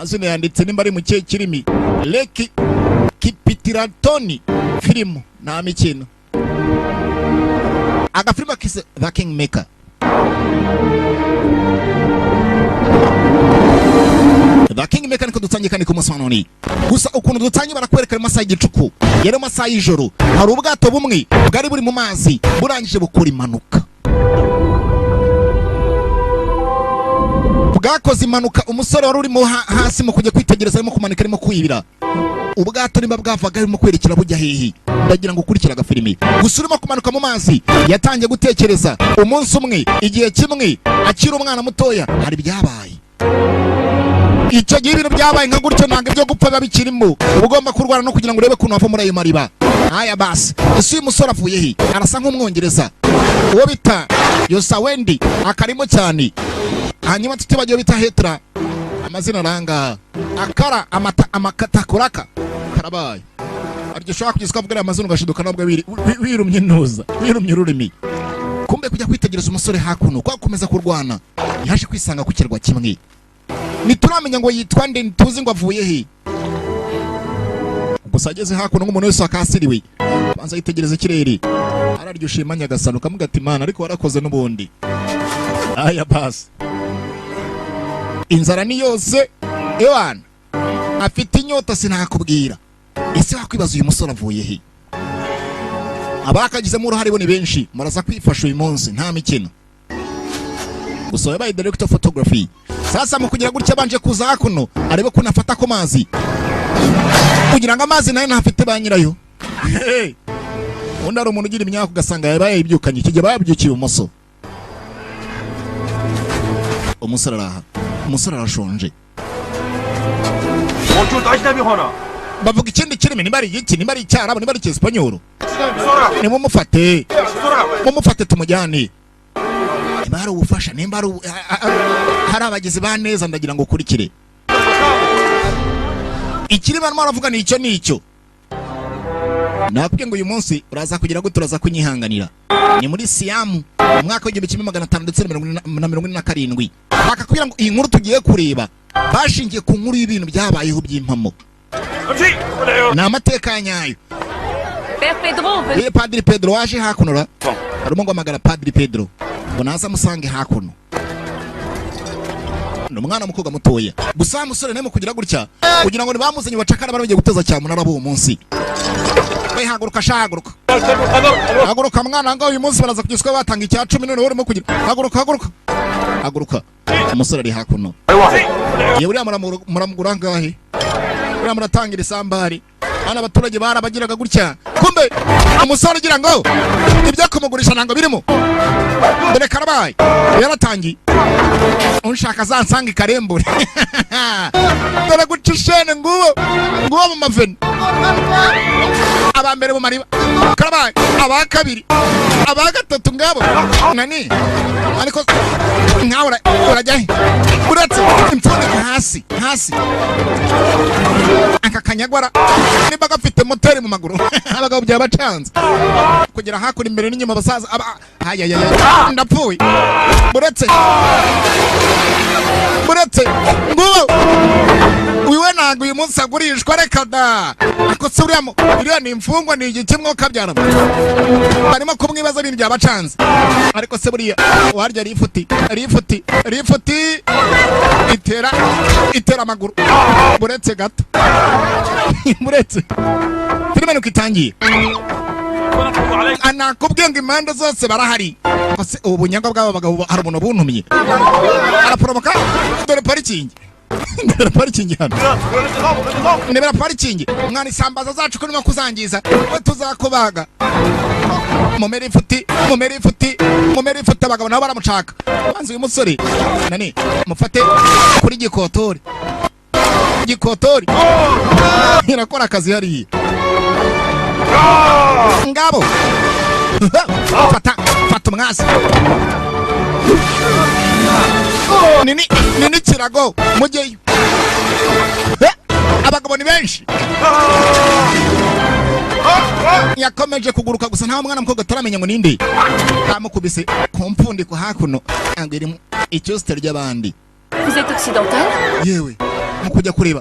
amazina yanditse nimba ari mu kihe kirimi. Leki Kipitiratoni filmu na mikino. Agafilima kise The Kingmaker. The Kingmaker niko dutangiye kandi ku munsi wa none. Gusa ukuntu dutangiye barakwereka mu masaha y'igicuku. Yero masaha y'ijoro. Hari ubwato bumwe bwari buri mu mazi burangije bukora impanuka. Bwakoze impanuka umusore wari urimo hasi mu kujya kwitegereza arimo kumanika arimo kwibira. Ubwato nimba bwavaga arimo kwerekera bujya hehe. Ndagira ngo ukurikira agafilimi. Gusa urimo kumanuka mu mazi yatangiye gutekereza umunsi umwe igihe kimwe akiri umwana mutoya hari byabaye. Icyo gihe ibintu byabaye nka gutyo nanga ibyo gupfa babikirimo. Ubugomba kurwana no kugira ngo urebe kuntu wava muri ayo mariba. Aya basi. Ese uyu musore avuye he? Arasa nk'umwongereza. Uwo bita Yosawendi akarimo cyane. Hanyuma tutibagiye bita Hetra. Amazina aranga akara amakatakuraka karabaye. Aryo shaka kugizwe avuga amazina ugashiduka nabwo wirumye ntuza. Wirumye ururimi. Kumbe kujya kwitegereza umusore hakuno kwa komeza kurwana. Yaje kwisanga ku kirwa kimwe. Nituramenya ngo yitwa nde ntuzi ngo avuye he. Gusa ageze hakuno nk'umuntu wese akasiriwe. Banza yitegereza ikirere. Araryo shimanya gasano kamuga ati mana ariko warakoze n'ubundi. Aya basi. Inzara ni yose ewana afite inyota sinakubwira. Ese wakwibaza uyu musore avuye he? Abakagizemo uruhare bo ni benshi muraza kwifasha uyu munsi nta mikino. Gusa yabaye director photography. Sasa mu kugira gutya banje kuza hakuno arebe ko nafata ko mazi kugira ngo amazi nayo ntafite banyirayo. Undi ari umuntu ugira imyaka ugasanga yabaye ibyukanye ikijye babyukiye umoso. Umusore araha. Umusore arashonje. Bavuga ikindi kirimi nimba ari iki nimba ari icyarabo nimba ari icyesipanyoro. Nimba mumufate tumujyane. Nimba ari ubufasha nimba ari hari abagizi ba neza ndagira ngo kurikire. Ikiri barimo aravuga ni icyo. Nakubwiye ngo uyu munsi uraza kugira gute uraza kunyihanganira. Ni muri Siam umwaka wa 1547 bakakubwira ngo iyi nkuru tugiye kureba bashingiye ku nkuru y'ibintu byabayeho by'impamo. Na amateka nyayo. Padiri Pedro waje hakuno arimo ngo amagara Padiri Pedro ngo naza musange hakuno. Umwana mukoga mutoya. Gusa musore nemo kugira gutya kugira ngo nibamuzanye bacakara barabiye guteza cyane narabo umunsi. We haguruka shahaguruka. Haguruka mwana ngo uyu munsi baraza kugiswa batanga icya 10 none urimo kugira. Haguruka. Umusore ari hakuno. Ye buri muramugura ngahe? Buri muratangira isambari. Ana abaturage barabagiraga gutya. Kumbe umusore ugira ngo ibyo kumugurisha nango birimo. Dore karabaye. Yaratangiye. Unshaka zansanga ikarembure. Dore gucishene nguwo mu maveni. Abambere mu mariba. Karabaye. Abakabiri. Abagatatu ngabo. Nani? Ariko nkawura urajyahe. Uratse imfundika hasi. Akakanyagwara. Niba gafite moteri mu maguru. Abagabo byabacanze. Kugira hakuri imbere n'inyuma basaza. Ndapfuye. Buretse nguwo uyu ntago uyu munsi agurishwa reka da akotse uriyamo iriya ni imfungwa ni igikimwe kabyara barimo kumwibaza ibintu byabacanze ariko se buriya warya rifuti itera amaguru buretse gato filime nuko itangiye anakubwiye ngo impande zose barahari ase ubunyaga bw'aba bagabo hari umuntu buntumye araporomoka dore parikingi hano ndebera parikingi mwana isambaza zacu ko nima kuzangiza we tuzakubaga mumeri futi abagabo nabo baramucaka banze uyu musore nani mufate kuri gikotori irakora akazi hariya ngabo fata umwasi nini kirago mugeyo abagabo ni benshi yakomeje kuguruka gusa nta mwana mukobwa taramenya ngo ninde amukubise ku mpfundiko hakuno angirimo icyo star ry'abandi Vous êtes occidental? Yewe mu kujya kureba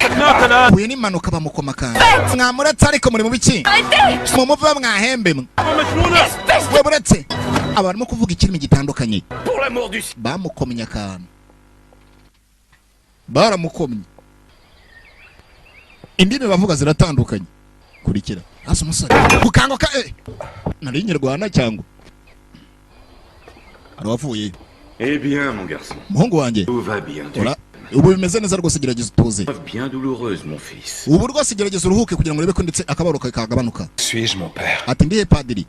huye n'impanuka bamukoma kandi mwamuratse ariko muri mu biki mumuva mwahembe mwe we buretse abarimo kuvuga ikirimi gitandukanye bamukomye akantu baramukomye indimi bavuga ziratandukanye kurikira hasi umusore gukanguka nari nyirwana cyangwa arawavuye Eh bien mon garçon. Muhungu wanjye Tout va bien. ubu bimeze neza rwose gerageza utuze Bien douloureuse mon fils. ubu rwose gerageza uruhuke kugira ngo urebe ko ndetse akabaro kagabanuka Suis-je mon père? ati ndihe padiri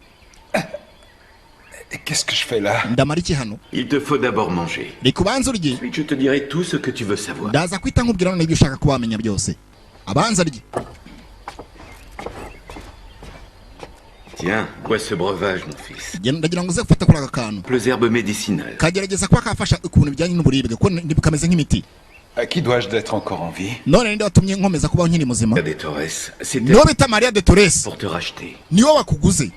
Qu'est-ce que je fais là? ndamara iki hano Il te faut d'abord manger. reka ubanze urye Ensuite je te dirai tout ce que tu veux savoir. ndaza kwita nkubwira none ibyo ushaka kuba wamenya byose abanza arye Tiens, bois ce breuvage mon fils. ndagira ngo uze gufata kuri aka kantu Les herbes médicinales. kagerageza kuba kafasha ukuntu bijyanye n'uburibwe ko kameze nk'imiti À qui dois-je d'être encore en vie? none ninde watumye nkomeza kubaho nkiri muzima Des Torres, c'était niwo bita Maria de Torres pour te racheter. niwo wakuguze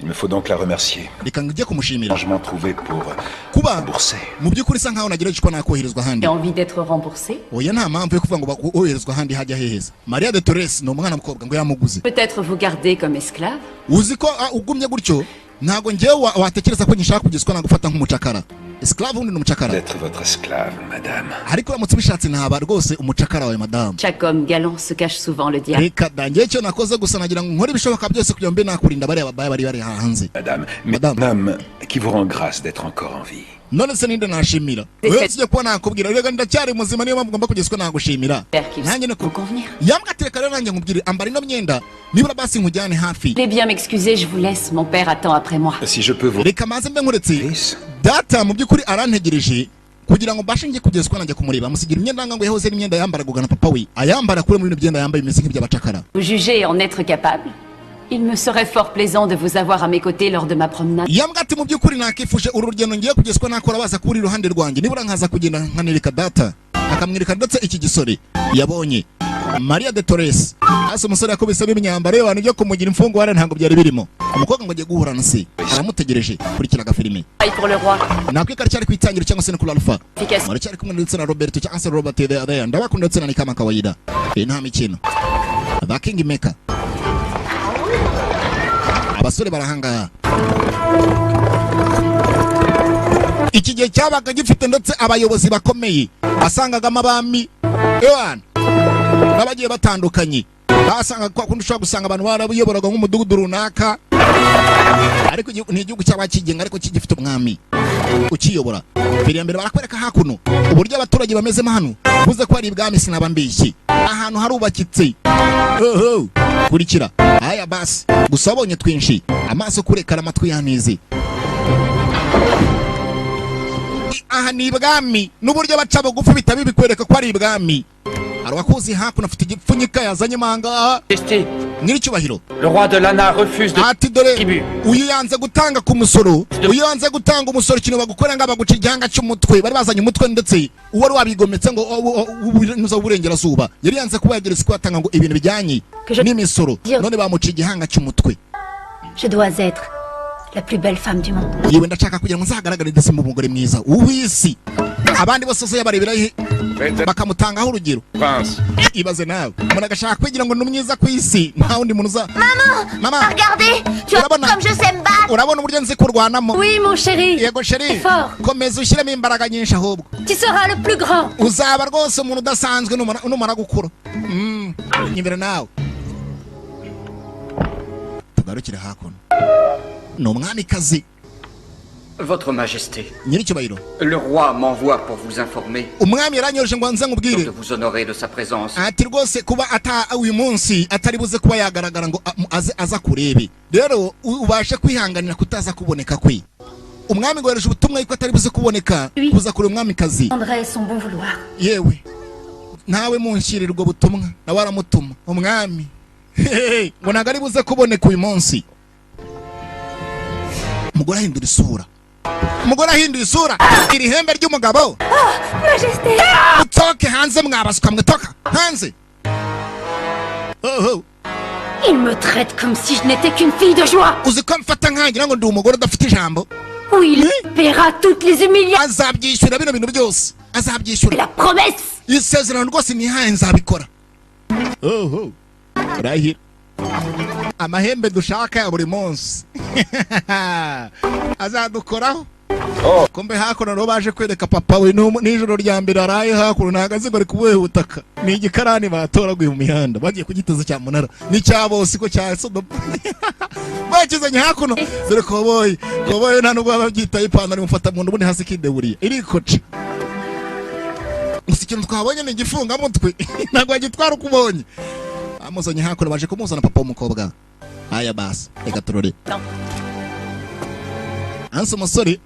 Il me faut donc la remercier. reka njye kumushimira Je m'en trouvais pour kuba rembourser. mu by'ukuri isa nkaho nagerageje ko nakoherezwa ahandi J'ai envie d'être remboursé. oya nta mpamvu yo kuvuga ngo boherezwa ahandi hajya heheza Maria de Torres ni umwana mukobwa ngo yamuguze Peut-être vous garder comme esclave. uzi ko ugumye gutyo ntago njyewe watekereza ko nyishaka kugezwa nagufata nk'umucakara esclave undi ni umucakara d'être votre esclave, madame. ariko uramutse ubishatse ntaba rwose umucakara wawe madamu Chaque homme galant se cache souvent le diable. reka dangiye icyo nakoze gusa nagira ngo nkore ibishoboka byose kugira ngo mbe nakurinda bariya babaye bari hanze Madame, mais Madame. un homme qui vous rend grâce d'être encore en vie. none se ninde nashimira wewe sije kuba nakubwira rega ndacyari muzima niyo mpamvu ngomba kugezwa nagushimira J'espère qu'il nanjye va niko vous convenir. yambwa ati reka rero nanjye nkubwire ambara ino myenda nibura basi nkujyane hafi Vous voulez bien m'excuser, je vous laisse. Mon père attend après moi. Si je peux vous... reka maze mbe nkuretse Fils, data mu by'ukuri arantegereje kugira ngo mbashe njye kugezwa nanjye kumureba amusigira imyenda ngo yahoze n'imyenda yambaraga na papa we ayambara kuri muri byenda yambaye imeze nk'iby'abacakara Vous jugez en être capable? Il me serait fort plaisant de vous avoir à mes côtés lors de ma promenade. yambwa ati mu by'ukuri nakifuje uru rugendo ngiye kugezwa nakora baza kuri iruhande rwanjye nibura nkaza kugenda nkanereka data akamwereka ndetse iki gisore yabonye Maria de Torres hasi umusore yakubisemo imyambaro y'abantu byo kumugira imfungwa ntabwo byari birimo umukobwa ngo agiye guhura na se aramutegereje kurikira agafilime Pareil pour le roi. nakwika cyari ku itangiro cyangwa se no kuri alpha Efficace. muracyari kumwe ndetse na Roberto cyangwa se Robert Dea ndabakunda ndetse na ni kama kawaida nta mikino ba King Maker abasore barahanga iki gihe cyabaga gifite ndetse abayobozi bakomeye basangagamo abami ewana n'abagiye batandukanye basanga kwa kundi ushobora gusanga abantu barabuyoboraga nk'umudugudu runaka ariko ni igihugu cy'abakigenga ariko kigifite umwami ukiyobora mbere mbere barakwereka hakuno uburyo abaturage bamezemo hano buze ko ari ibwami sinaba mbishyi ahantu harubakitse oho kurikira aya basi gusa abonye twinshi amaso kurekara amatwi yanize aha ni ibwami n'uburyo baca bugufi bitaba bikwereka ko ari ibwami arawakuzi hakuno afite igipfunyika yazanye manga nyiricyubahiro Le roi de Lana refuse de... ati dore Tribu. uyu yanze gutanga ku musoro uyu yanze gutanga umusoro ikintu bagukora ngo baguca igihanga cy'umutwe bari bazanye umutwe ndetse uwari wabigometse ngo ubuza uburengerazuba yari yanze kuba yageretse ko atanga ngo ibintu bijyanye n'imisoro none bamuca igihanga cy'umutwe Je dois être la plus belle femme du monde. yewe ndashaka kugira ngo nzahagaragare ndetse mu mugore mwiza uw'isi abandi bose se yabarebera bakamutangaho urugero Prince. ibaze nawe umuntu agashaka kwigira ngo ni umwiza ku isi nta wundi muntu uza mama Regardez, tu as Urabona- comme je sais me battre. urabona uburyo nzi kurwanamo Oui, mon chéri. yego sheri Fort. komeza ushyiremo imbaraga nyinshi ahubwo Tu seras le plus grand. uzaba rwose umuntu udasanzwe numara gukura nyibera nawe tugarukire hakuno ni umwamikazi Votre Majesté, nyiricyubahiro le roi m'envoie pour vous informer umwami yaranyoje ngo nze de nkubwire vous honorer de sa présence. ati rwose kuba uyu munsi atari buze kuba yagaragara ngo aza kurebe rero ubashe kwihanganira kutaza kuboneka kwe umwami ngo yohereje ubutumwa yuko atari buze kuboneka kuza kure umwamikazi André son bon vouloir. yewe nawe munshirirwa butumwa nawe aramutuma umwami ngo ntabwo ari buze kuboneka uyu munsi umugore ahindura isura umugore ahindura isura iri hembe ry'umugabo Majesté. utoke hanze mwabaswa mwe toka hanze oho Il me traite comme si je n'étais qu'une fille de joie. uzi ko mfata nkangira ngo ndi umugore udafite ijambo Où il paiera toutes les humiliations. azabyishyura bino bintu byose Et azabyishyura la promesse isezerano rwose nihaye nzabikora. Oho urahira amahembe dushaka ya buri munsi azadukoraho. Kumbe hakuno no baje kwereka papa we n'ijoro rya mbere araye hakuno nagaze ngo ari kubuhe butaka ni igikarani batoraguye mu mihanda bagiye kugiteza cya munara ni cyabose ko cya Sodoma bakizanye hakuno dore koboyi nta nubwo babyitaye ipantaro mufata mu ndubundi hasi kideburiye irikoca ikintu twabonye ni igifunga mutwe ntabwo agitwara ukubonye amuzanye hakuno baje kumuzana papa w'umukobwa. Aya basi reka turore anse umusore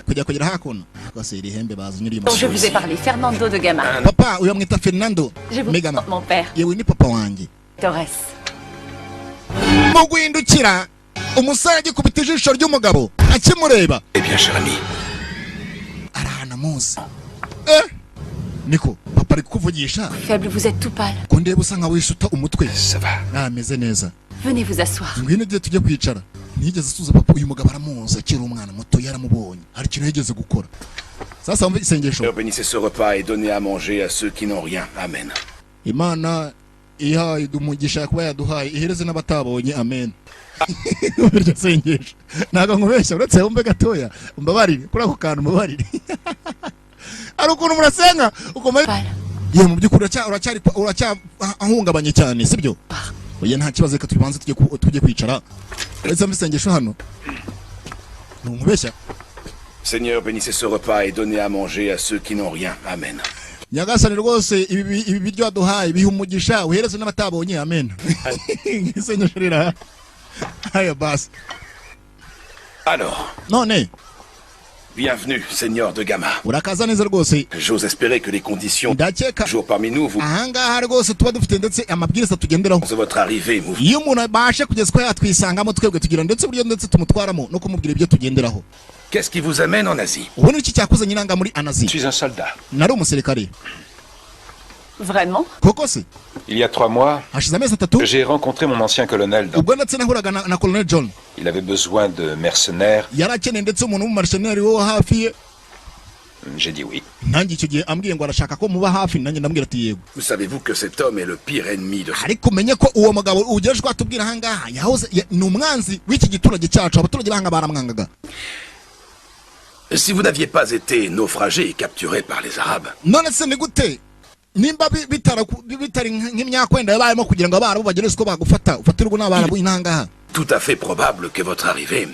kujya kugira hakuno rwose iri hembe bazanye uri Je vous ai parlé, Fernando de Gama. papa uyu amwita Fernando Je vous Megama. mon père, yewe ni papa wanjye. Torres. Mu guhindukira umusore agikubita ijisho ry'umugabo akimureba. Eh bien, cher ami. Arahana muzi niko papa ari kuvugisha Faible, vous êtes tout pâle. ko ndeba usa nka wishuta umutwe. Ça va. Nameze neza. Venez vous asseoir. Ngwino igihe tujye kwicara. Nigeze asuza papa uyu mugabo aramuzi akiri umwana muto yaramubonye hari ikintu yigeze gukora. Sasa wumve isengesho. Seigneur, bénissez ce repas et donnez à manger à ceux qui n'ont rien. Amen. Imana ihaye dumugisha kuba yaduhaye ihereze n'abatabonye. Amen. Biryo sengesho naga nkubeshya uretse wumve gatoya umbabarire kuri ako kantu umbabarire. Ari ukuntu murasenga ukoma ye mu byukuri uracyahungabanye cyane sibyo? Oya nta kibazo reka tubanze tujye kwicara. Uretse mbisengesho hano nkubeshya. Seigneur, bénissez ce repas et donnez à manger à ceux qui n'ont rien. Amen. Nyagasani rwose ibi biryo aduhaye biha umugisha uhereze n'abatabonye. Amen. Isengesho rira aya basi. Alors, none bienvenue, Seigneur de Gama. urakaza neza rwose. J'ose espérer que les conditions ndakeka toujours parmi nous vous ahangaha rwose tuba dufite ndetse amabwiriza tugenderaho. de votre arrivée vous Iyo umuntu abashe kugeza ko yatwisangamo twebwe tugira ndetse buryo ndetse tumutwaramo no kumubwira ibyo tugenderaho. Qu'est-ce qui vous amène en Asie? Ubu ni iki cyakuzanye inanga muri Je Anazi? suis un soldat. Nari umusirikare. Vraiment? Koko se Il y a 3 mois, hashize amezi atatu j'ai rencontré mon ancien colonel. ubwo ndetse nahuraga na Colonel John. Il avait besoin de mercenaires. Yari akeneye ndetse umuntu w'umumarisheneri wo hafi ye. J'ai dit oui. Nanjye icyo gihe ambwiye ngo arashaka ko muba hafi nanjye ndambwira ati yego. Vous savez-vous que cet homme est le pire ennemi de ce... Ariko umenye ko uwo mugabo ugejeje atubwira ahangaha yahoze ni umwanzi w'iki giturage cyacu. Abaturage bahanga baramwangaga. Si vous n'aviez pas été naufragé et capturé par les Arabes, None se ni gute nimba bitari nk'imyaka wenda yabayemo kugira ngo abarabu bagereze ko bagufata ufatirwa n'abarabu intangaha? tout à fait probable que votre arrivée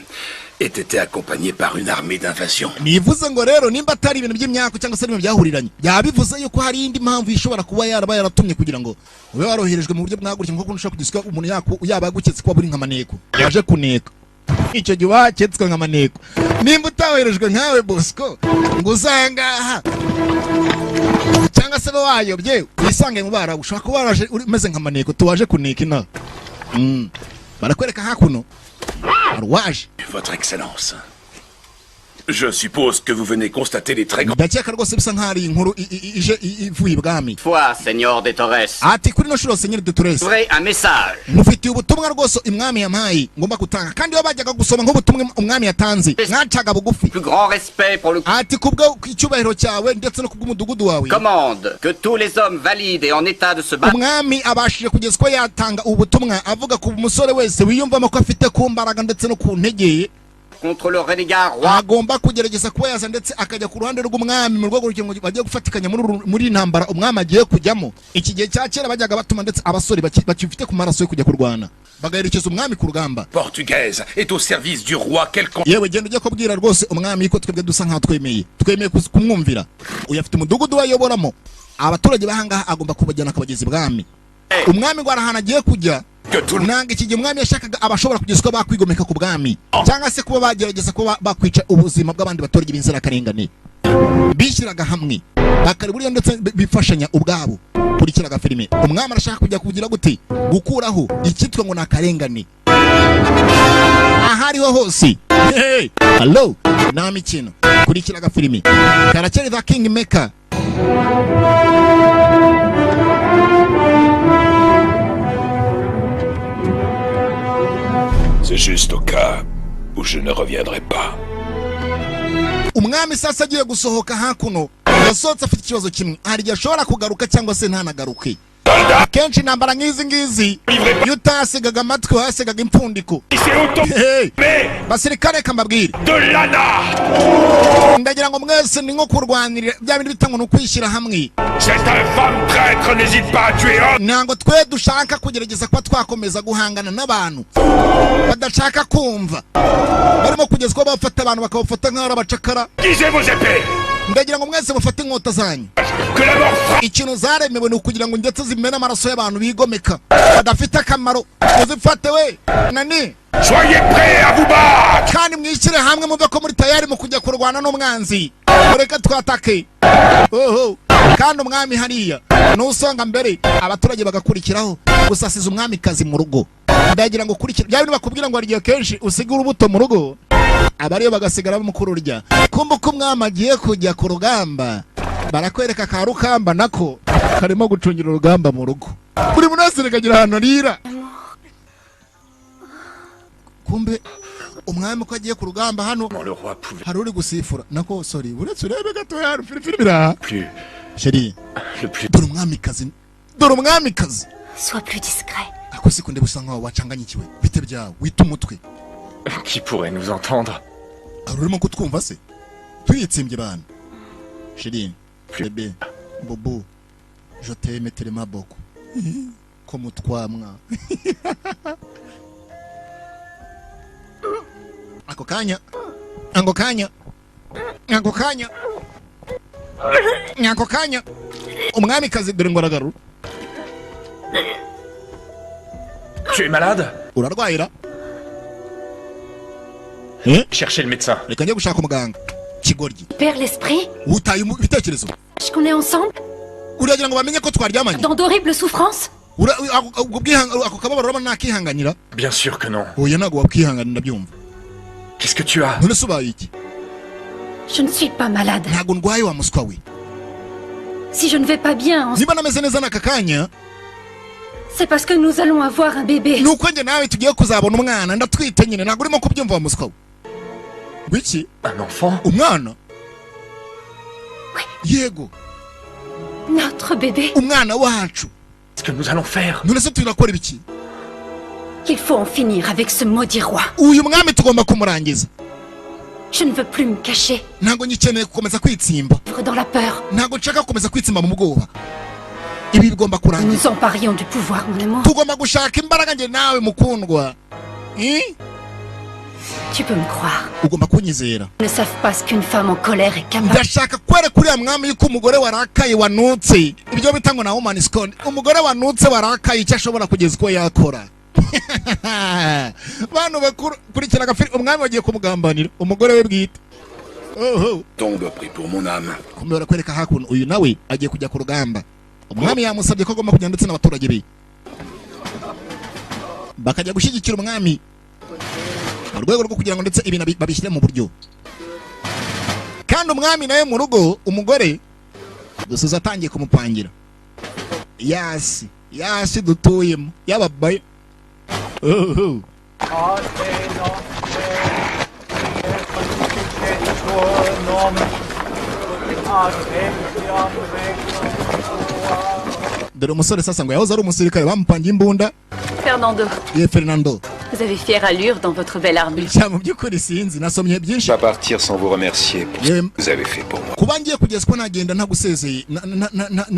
ait été accompagnée par une armée d'invasion. Nivuze ngo rero nimba atari ibintu by'imyaka cyangwa se ibintu byahuriranye yabivuze yuko hari indi mpamvu ishobora kuba yaraba yaratumye kugira ngo ube waroherejwe mu buryo bwagurikije nko ushaka kugisika umuntu yaba yaguketse kuba buri nk'amaneko yaje kuneka. Icyo gihe waketswe nk'amaneko. Nimba utawoherejwe nkawe Bosco ngo uzangaha cyangwa se wayobye wisange mu barabu ushaka kuba waraje umeze nk'amaneko tuwaje kuneka ina. Barakwereka hakuno arwaje. Votre Excellence, je suppose que vous venez constater les très grands... Ndakeka rwose bisa nk'ari inkuru ije ivuye ibwami. Foi, Seigneur de Torres. Ati kuri no shuro Seigneur de Torres. Vrai un message. Mufitiye ubutumwa rwose imwami yampaye ngomba gutanga kandi iyo bajyaga gusoma nk'ubutumwa umwami yatanze mwacaga bugufi. Plus grand respect pour le... Ati kubwo icyubahiro cyawe ndetse no kubw'umudugudu wawe. Commande que tous les hommes valides et en état de se battre... Umwami abashije kugeza ko yatanga ubutumwa avuga ku musore wese wiyumvamo ko afite ku mbaraga ndetse no ku ntegeye contre le renégat roi. agomba kugerageza kuba yaza ndetse akajya ku ruhande rw'umwami mu rwego rw'uko bagiye gufatikanya muri intambara umwami agiye kujyamo. Iki gihe cya kera bajyaga batuma ndetse abasore bakifite ku maraso yo kujya kurwana bagaherekeza umwami ku rugamba. portugaise est au service du roi quelconque. Yewe genda ujye kubwira rwose umwami ko twebwe dusa nkaho twemeye kumwumvira. Uyu afite umudugudu wayoboramo abaturage bahangaha agomba kubajyana akabageza ibwami. Umwami ngo arahana agiye kujya nanga iki gihe umwami yashakaga abashobora kugeza ko bakwigomeka ku bwami cyangwa se kuba bagerageza kuba bakwica ubuzima bw'abandi baturage b'inzirakarengane. Bishyiraga hamwe bakari buryo ndetse bifashanya ubwabo. Kurikiraga filime umwami arashaka kujya kugira gute gukuraho icyitwa ngo nakarengane ahariho hose. Hello na mikino kurikiraga filime Karakeri the King Maker. C'est juste au cas où je ne reviendrai pas. Umwami sasa agiye gusohoka hakuno yasohotse afite ikibazo kimwe, hari igihe ashobora kugaruka cyangwa se ntanagaruke. Akenshi intambara nk'izi ngizi iyo utasigaga amatwi wasigaga impfundiko. Basirikare kambabwire ndagira ngo mwese ni nko kurwanirira bya bintu bitangwa no kwishyira hamwe. Ntabwo twe dushaka kugerageza kuba twakomeza guhangana n'abantu badashaka kumva, barimo kugezwa bafata abantu bakabafata nk'aho ari abacakara. Ndagira ngo mwese mufate inkota zanyu. Ikintu zaremewe ni ukugira ngo ndetse zimene amaraso y'abantu bigomeka badafite akamaro. Uzifate we nani, Soyez prêts à vous battre. kandi mwishyire hamwe muve ko muri tayari mu kujya kurwana n'umwanzi. Mureke twatake. Kandi umwami hariya nusonga mbere abaturage bagakurikiraho gusasiza umwamikazi mu rugo. Ndagira ngo kurikira bya bintu bakubwira ngo arigiye kenshi usiga urubuto mu rugo, abariyo bagasigara mukururya. Kumva ko umwami agiye kujya ku rugamba, barakwereka ka rukamba nako karimo gucungira urugamba mu rugo. Buri munsi rekagira ahantu arira. Kumbe umwami ko agiye ku rugamba hano hari uri gusifura nako. Sorry, uretse urebe gato ya filibira sheri. Dore umwamikazi, dore umwamikazi. Sois plus discret. Ako sikunde busa nkaho wacanganyikiwe bite byawe wita umutwe. Qui pourrait nous entendre? Urimo kutwumva se? Tuyitsimbye bana. Sheri, bebe, bobo, je t'aime tellement beaucoup. Comme twamwa. Ako kanya. Ako kanya. Ako kanya. Ako kanya. Umwamikazi dore ngo aragaru. Tu es malade? Urarwaira? Cherchez le médecin. Reka njye gushaka umuganga. Kigoryi. Perds l'esprit. Utaye ibitekerezo. Je connais ensemble. Uragira ngo bamenye ko twaryamanye. Dans d'horribles souffrances. Ako kababaro roma nakihanganira? Bien sûr que non. Oya nago wabwihanganira byumva. Qu'est-ce que tu as? None subaye iki? Je ne suis pas malade. Ntago ndwaye wa muswa we. Si je ne vais pas bien, Niba nameze neza naka kanya, c'est parce que nous allons avoir un bébé. nuko nje nawe tugiye kuzabona umwana ndatwite nyine. Ntago urimo kubyumva wa muswa we. Biki? Un enfant? Umwana? Yego. Notre bébé. Umwana wacu. Qu'est-ce que nous allons faire? None se turakora ibiki? Il faut en finir avec ce maudit roi. Uyu mwami tugomba kumurangiza. Je ne veux plus me cacher. Ntago ngikeneye gukomeza kwitsimba. Vivre dans la peur. Ntago nshaka gukomeza kwitsimba mu bwoba. Ibi bigomba Nous kurangiza. nous emparions du pouvoir, mon amour. Tugomba gushaka imbaraga nge nawe mukundwa. Tu peux me croire. Ugomba kunyizera. Ils ne savent pas ce qu'une femme en colère est capable. Ndashaka kwere kuri mwami yuko umugore warakaye wanutse. Ibyo bitangwa na woman scone. Umugore wanutse warakaye icyo ashobora kugeza ko yakora. Bantu bakurikira gafiri umwami wagiye kumugambanira umugore we bwite. Tombe pris pour mon âme. Kumbe barakwereka hakuno uyu nawe agiye kujya ku rugamba. Umwami yamusabye ko agomba kujya ndetse n'abaturage be bakajya gushyigikira umwami mu rwego rwo kugira ngo ndetse ibintu babishyire mu buryo. Kandi umwami nawe mu rugo umugore dusoza atangiye kumupangira yasi dutuyemo yababaye. Dore umusore sasa ngo yahoze ari umusirikare bamupangiye imbunda. Fernando, Fernando, vous avez fière allure dans votre belle armure. mu by'ukuri sinzi nasomye byinshi. Je vais partir sans vous remercier pour ce que vous avez fait pour moi. Kuba ngiye kugeza ko nagenda ntagusezeye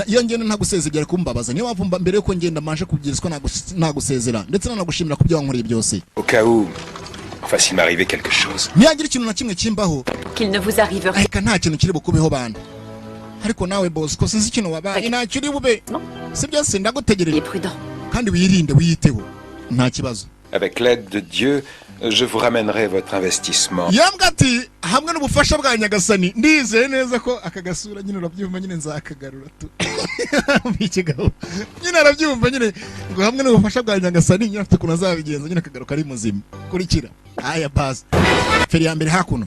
iyo ngenda ntagusezeye byari kumbabaza. Niyo mpamvu mbere yuko ngenda manje kugeza ko nagusezera ndetse nanagushimira ku byo wankoreye byose. Au cas où, enfin s'il m'arrivait quelque chose. Niyagira ikintu na kimwe kimbaho Qu'il ne vous arrive rien. ariko nta kintu kiri bukubeho bana. Ariko nawe boss ko sinzi ikintu wabaye nta kiri bube. Sibyo se ndagutegereje. Il est prudent. Kandi wirinde wiyiteho nta kibazo. Avec l'aide de Dieu, je vous ramènerai votre investissement. Yambwa ati hamwe n'ubufasha bwa Nyagasani ndizeye neza ko akagasura nyine urabyumva nyine nzakagarura tu. Bikigabo. Nyine arabyumva nyine ngo hamwe n'ubufasha bwa Nyagasani nyine afite kuna zabigenza nyine akagaruka ari muzima. Kurikira. Aya pass. Feri ya mbere hakuno.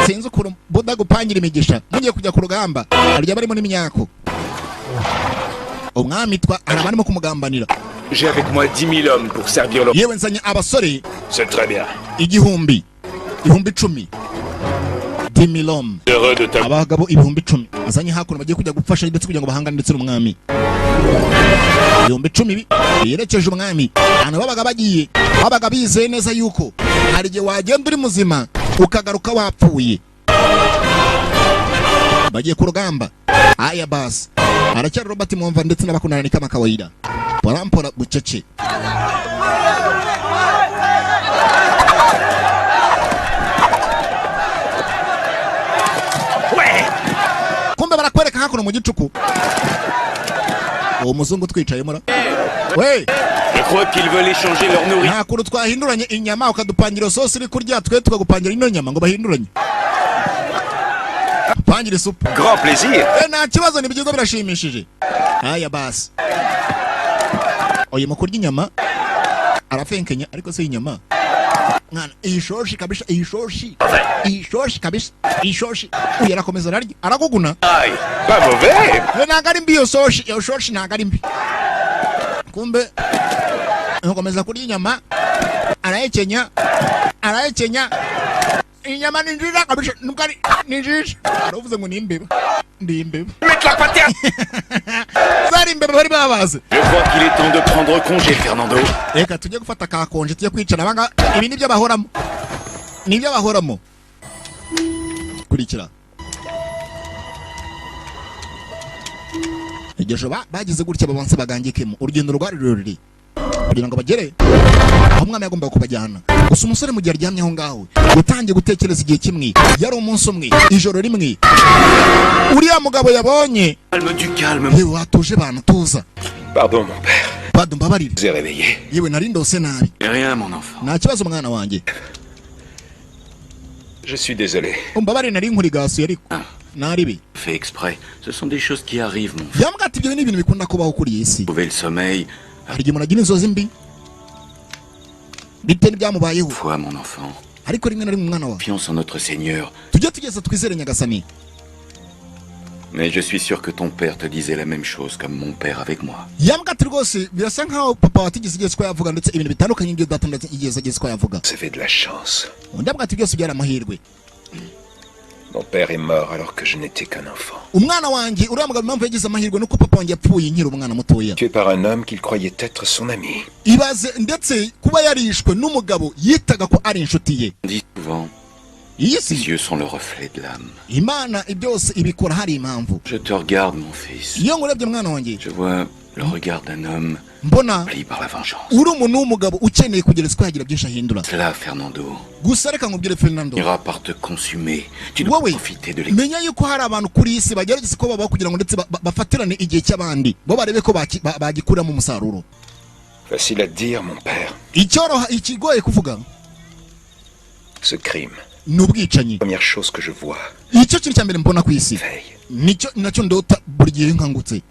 Sinzi ukuntu boda gupangira imigisha. Mugiye kujya ku rugamba. Arya barimo n'imyako. Umwami twa arabarimo kumugambanira. J'ai avec moi 10 000 hommes pour servir le... Yewe nzanye abasore C'est très bien. igihumbi 10,000 Timilom. Heureux de ta... abagabo 10,000 azanye hakuno bagiye kujya gufasha ndetse kugira ngo bahangane ndetse n'umwami 10,000 yerekeje umwami ana babaga bizeye neza yuko hari gihe wagenda uri muzima ukagaruka wapfuye. Bagiye ku rugamba. Aya basi aracyari Robert Mwumva ndetse n'abakundana kama kawaida porampora bucece. Kumbe barakwereka hakuno mu gicuku uwo muzungu twicayemo ra we Je crois qu'ils veulent échanger leur nourriture. nta kuntu twahinduranye inyama ukadupangira sosi iri kurya twe tukagupangira ino nyama ngo bahinduranye pangira isupu. Grand plaisir. Nta kibazo ni byiza birashimishije. Aya basi oye mukurya inyama arafenkenya ariko se inyama mwana ishoshi kabisha ishoshi kabisha ishoshi uyu arakomeza ararya araguguna. Aïe, pas mauvais. Ntago ari mbi iyo shoshi ntago ari mbi. Kumbe nkomeza kurya inyama arayekenya inyama ni nziza kabisha nukari ni nziza aravuze ngo ni imbeba ndi imbeba. Mettre la patate. Zari imbeba bari babaze. Je crois qu'il est temps de prendre congé, Fernando. Reka tujye gufata kakonje tujye kwicara banga ibi nibyo bahoramo kurikira. Igesho bagize gutya babanse bagangikemo urugendo rwari rurerure kugira ngo bagere aho umwami yagomba kubajyana. Gusa umusore mu gihe aryamye aho ngaho gutangiye gutekereza igihe kimwe yari umunsi umwe ijoro rimwe uriya mugabo yabonye. Calme du calme. Yewe watuje bana tuza. Pardon, mon père. Pardon mbabarire. Je vous ai réveillé. Yewe nari ndose nabi. Rien, mon enfant. Nta kibazo mwana wanjye. Je suis désolé. Mbabarire nari nkurigasuye ariko naribi. Fait exprès. Ce sont des choses qui arrivent, mon fils. Yambwa ati ibyo ni ibintu bikunda kubaho kuri iyi si. Trouver le sommeil. Hari igihe umuntu agira inzozi mbi bitewe n'ibyamubayeho. Foi, mon enfant. Ariko rimwe na rimwe umwana wawe Confiance en notre Seigneur. tujye tugeza twizere Nyagasani. Mais je suis sûr que ton père te disait la même chose comme mon père avec moi. Yambwa ati rwose birasa nkaho papa watigeze igihe ko yavuga ndetse ibintu bitandukanye n'ibyo data ndetse igihe ko yavuga. Vous avez de la chance. Ndabwa ati byose byari amahirwe. Mon père est mort alors que je n'étais qu'un enfant. Umwana wanjye uriya mugabo impamvu yagize amahirwe nuko papa wanjye yapfuye nkiri umwana mutoya. Tué par un homme qu'il croyait être son ami. Ibaze ndetse kuba yarishwe n'umugabo yitaga ko ari inshuti ye. On dit souvent, Iyi les si yeux sont le reflet de l'âme. Imana byose ibikora hari impamvu. Je te regarde, mon fils. Iyo ngurebye mwana wanjye Je vois le regard d'un homme mbona pris par la vengeance. uri umuntu w'umugabo ukeneye kugereza ko yagira byinshi ahindura. Cela, Fernando, Gusa reka nkubwire Fernando, ira par te consumer. Tu dois wowe profiter de l'expérience. menya yuko hari abantu kuri isi bagerageza ko babaho kugira ngo ndetse bafatirane igihe cy'abandi bo barebe ko bagikuramo umusaruro. Facile à dire, mon père. Icyoroha ikigoye kuvuga Ce crime. ni ubwicanyi. Première chose que je vois. Icyo kintu cya mbere mbona ku isi Veille. nicyo nacyo ndota buri gihe nkangutse.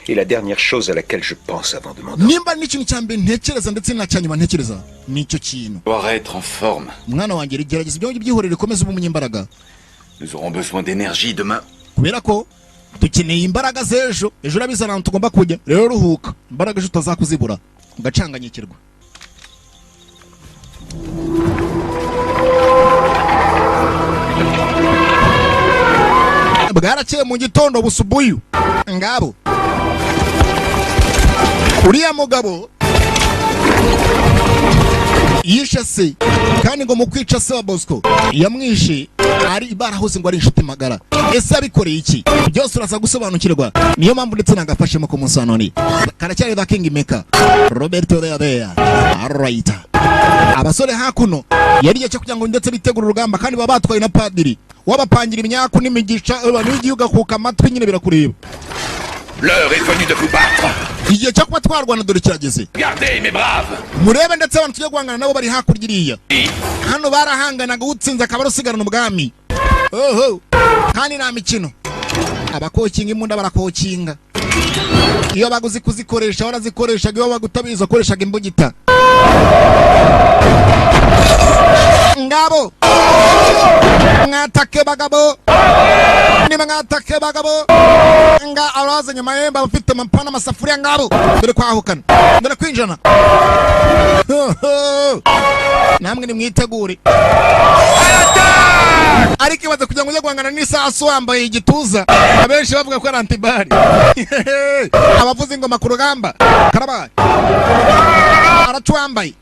Et la dernière chose à laquelle je pense avant de m'endormir. Nimba n'ikintu cya mbere ntekereza ndetse n'acyanyuma ntekereza nicyo kintu. Dois être en forme. Mwana wanjye gerageza ibyo byihorere komeza ube umunyembaraga Nous aurons besoin d'énergie demain. kubera ko dukeneye imbaraga z'ejo. Ejo urabizi ahantu tugomba kujya rero ruhuka imbaraga ejo utazakuzibura ugacanganyikirwa. Bwarakeye mu gitondo busubuyu ngabo uriya mugabo yishe se kandi ngo mu kwica se wa Bosco yamwishe ari barahoze ngo ari inshuti magara. Ese abikoreye iki byose uraza gusobanukirwa. Niyo mpamvu ndetse nagafashemo ku munsi wa none. Karacyari ba King Maker Roberto Rea alright. Abasore hakuno yari cyo kugira ngo ndetse bitegura urugamba kandi baba batwaye na padiri wabapangira imyaku n'imigisha abantu b'igihugu akuka amatwi nyine birakureba. L'heure est venue de vous battre. Igihe cyo kuba twarwana dore kirageze. Regardez, mes braves. Murebe ndetse abantu tujye guhangana nabo bari hakurya iriya. Hano barahanganaga utsinze akaba rusigarana ubwami. Oho kandi nta mikino. Abakokinga imbunda barakokinga. Iyo baguzi kuzikoresha barazikoreshaga, iyo bagutabiza koreshaga imbugita. Ngabo mwatake bagabo ni mwatake bagabo nga arazanye mayemba bafite amapana amasafuriya ngabo dore kwahukana dore kwinjana. Namwe ni mwitegure ariko ibaze kugira ngo ujye guhangana n'isasu wambaye igituza abenshi bavuga ko ari antibari abavuza ingoma ku rugamba karabaye aratuwambaye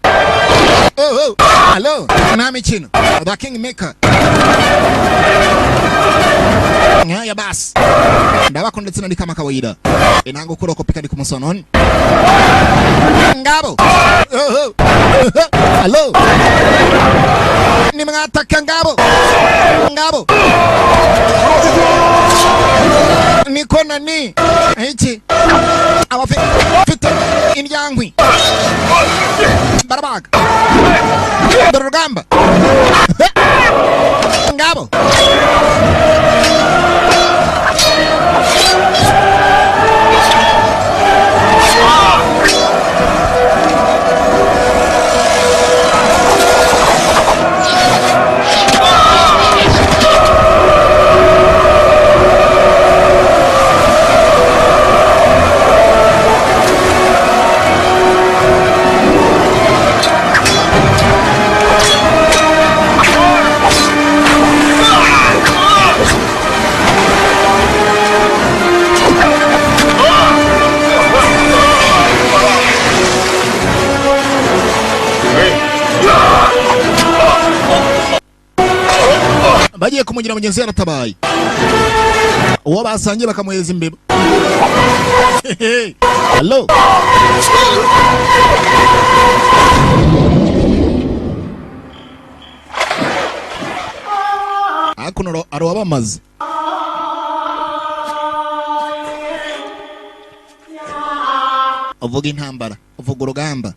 hello nta mikino the king maker nkaya basi ndabakunda ndetse na nikama kawaida inango kuroko pikani kumusononi ngabo hello ni mwataka ngabo niko nani iki abafite indyankwi barabaga dorugamba ngabo bagiye kumugira mugenzi yaratabaye uwo basangiye bakamuheza imbeba hello akuno aro abamaze uvuga intambara uvuga urugamba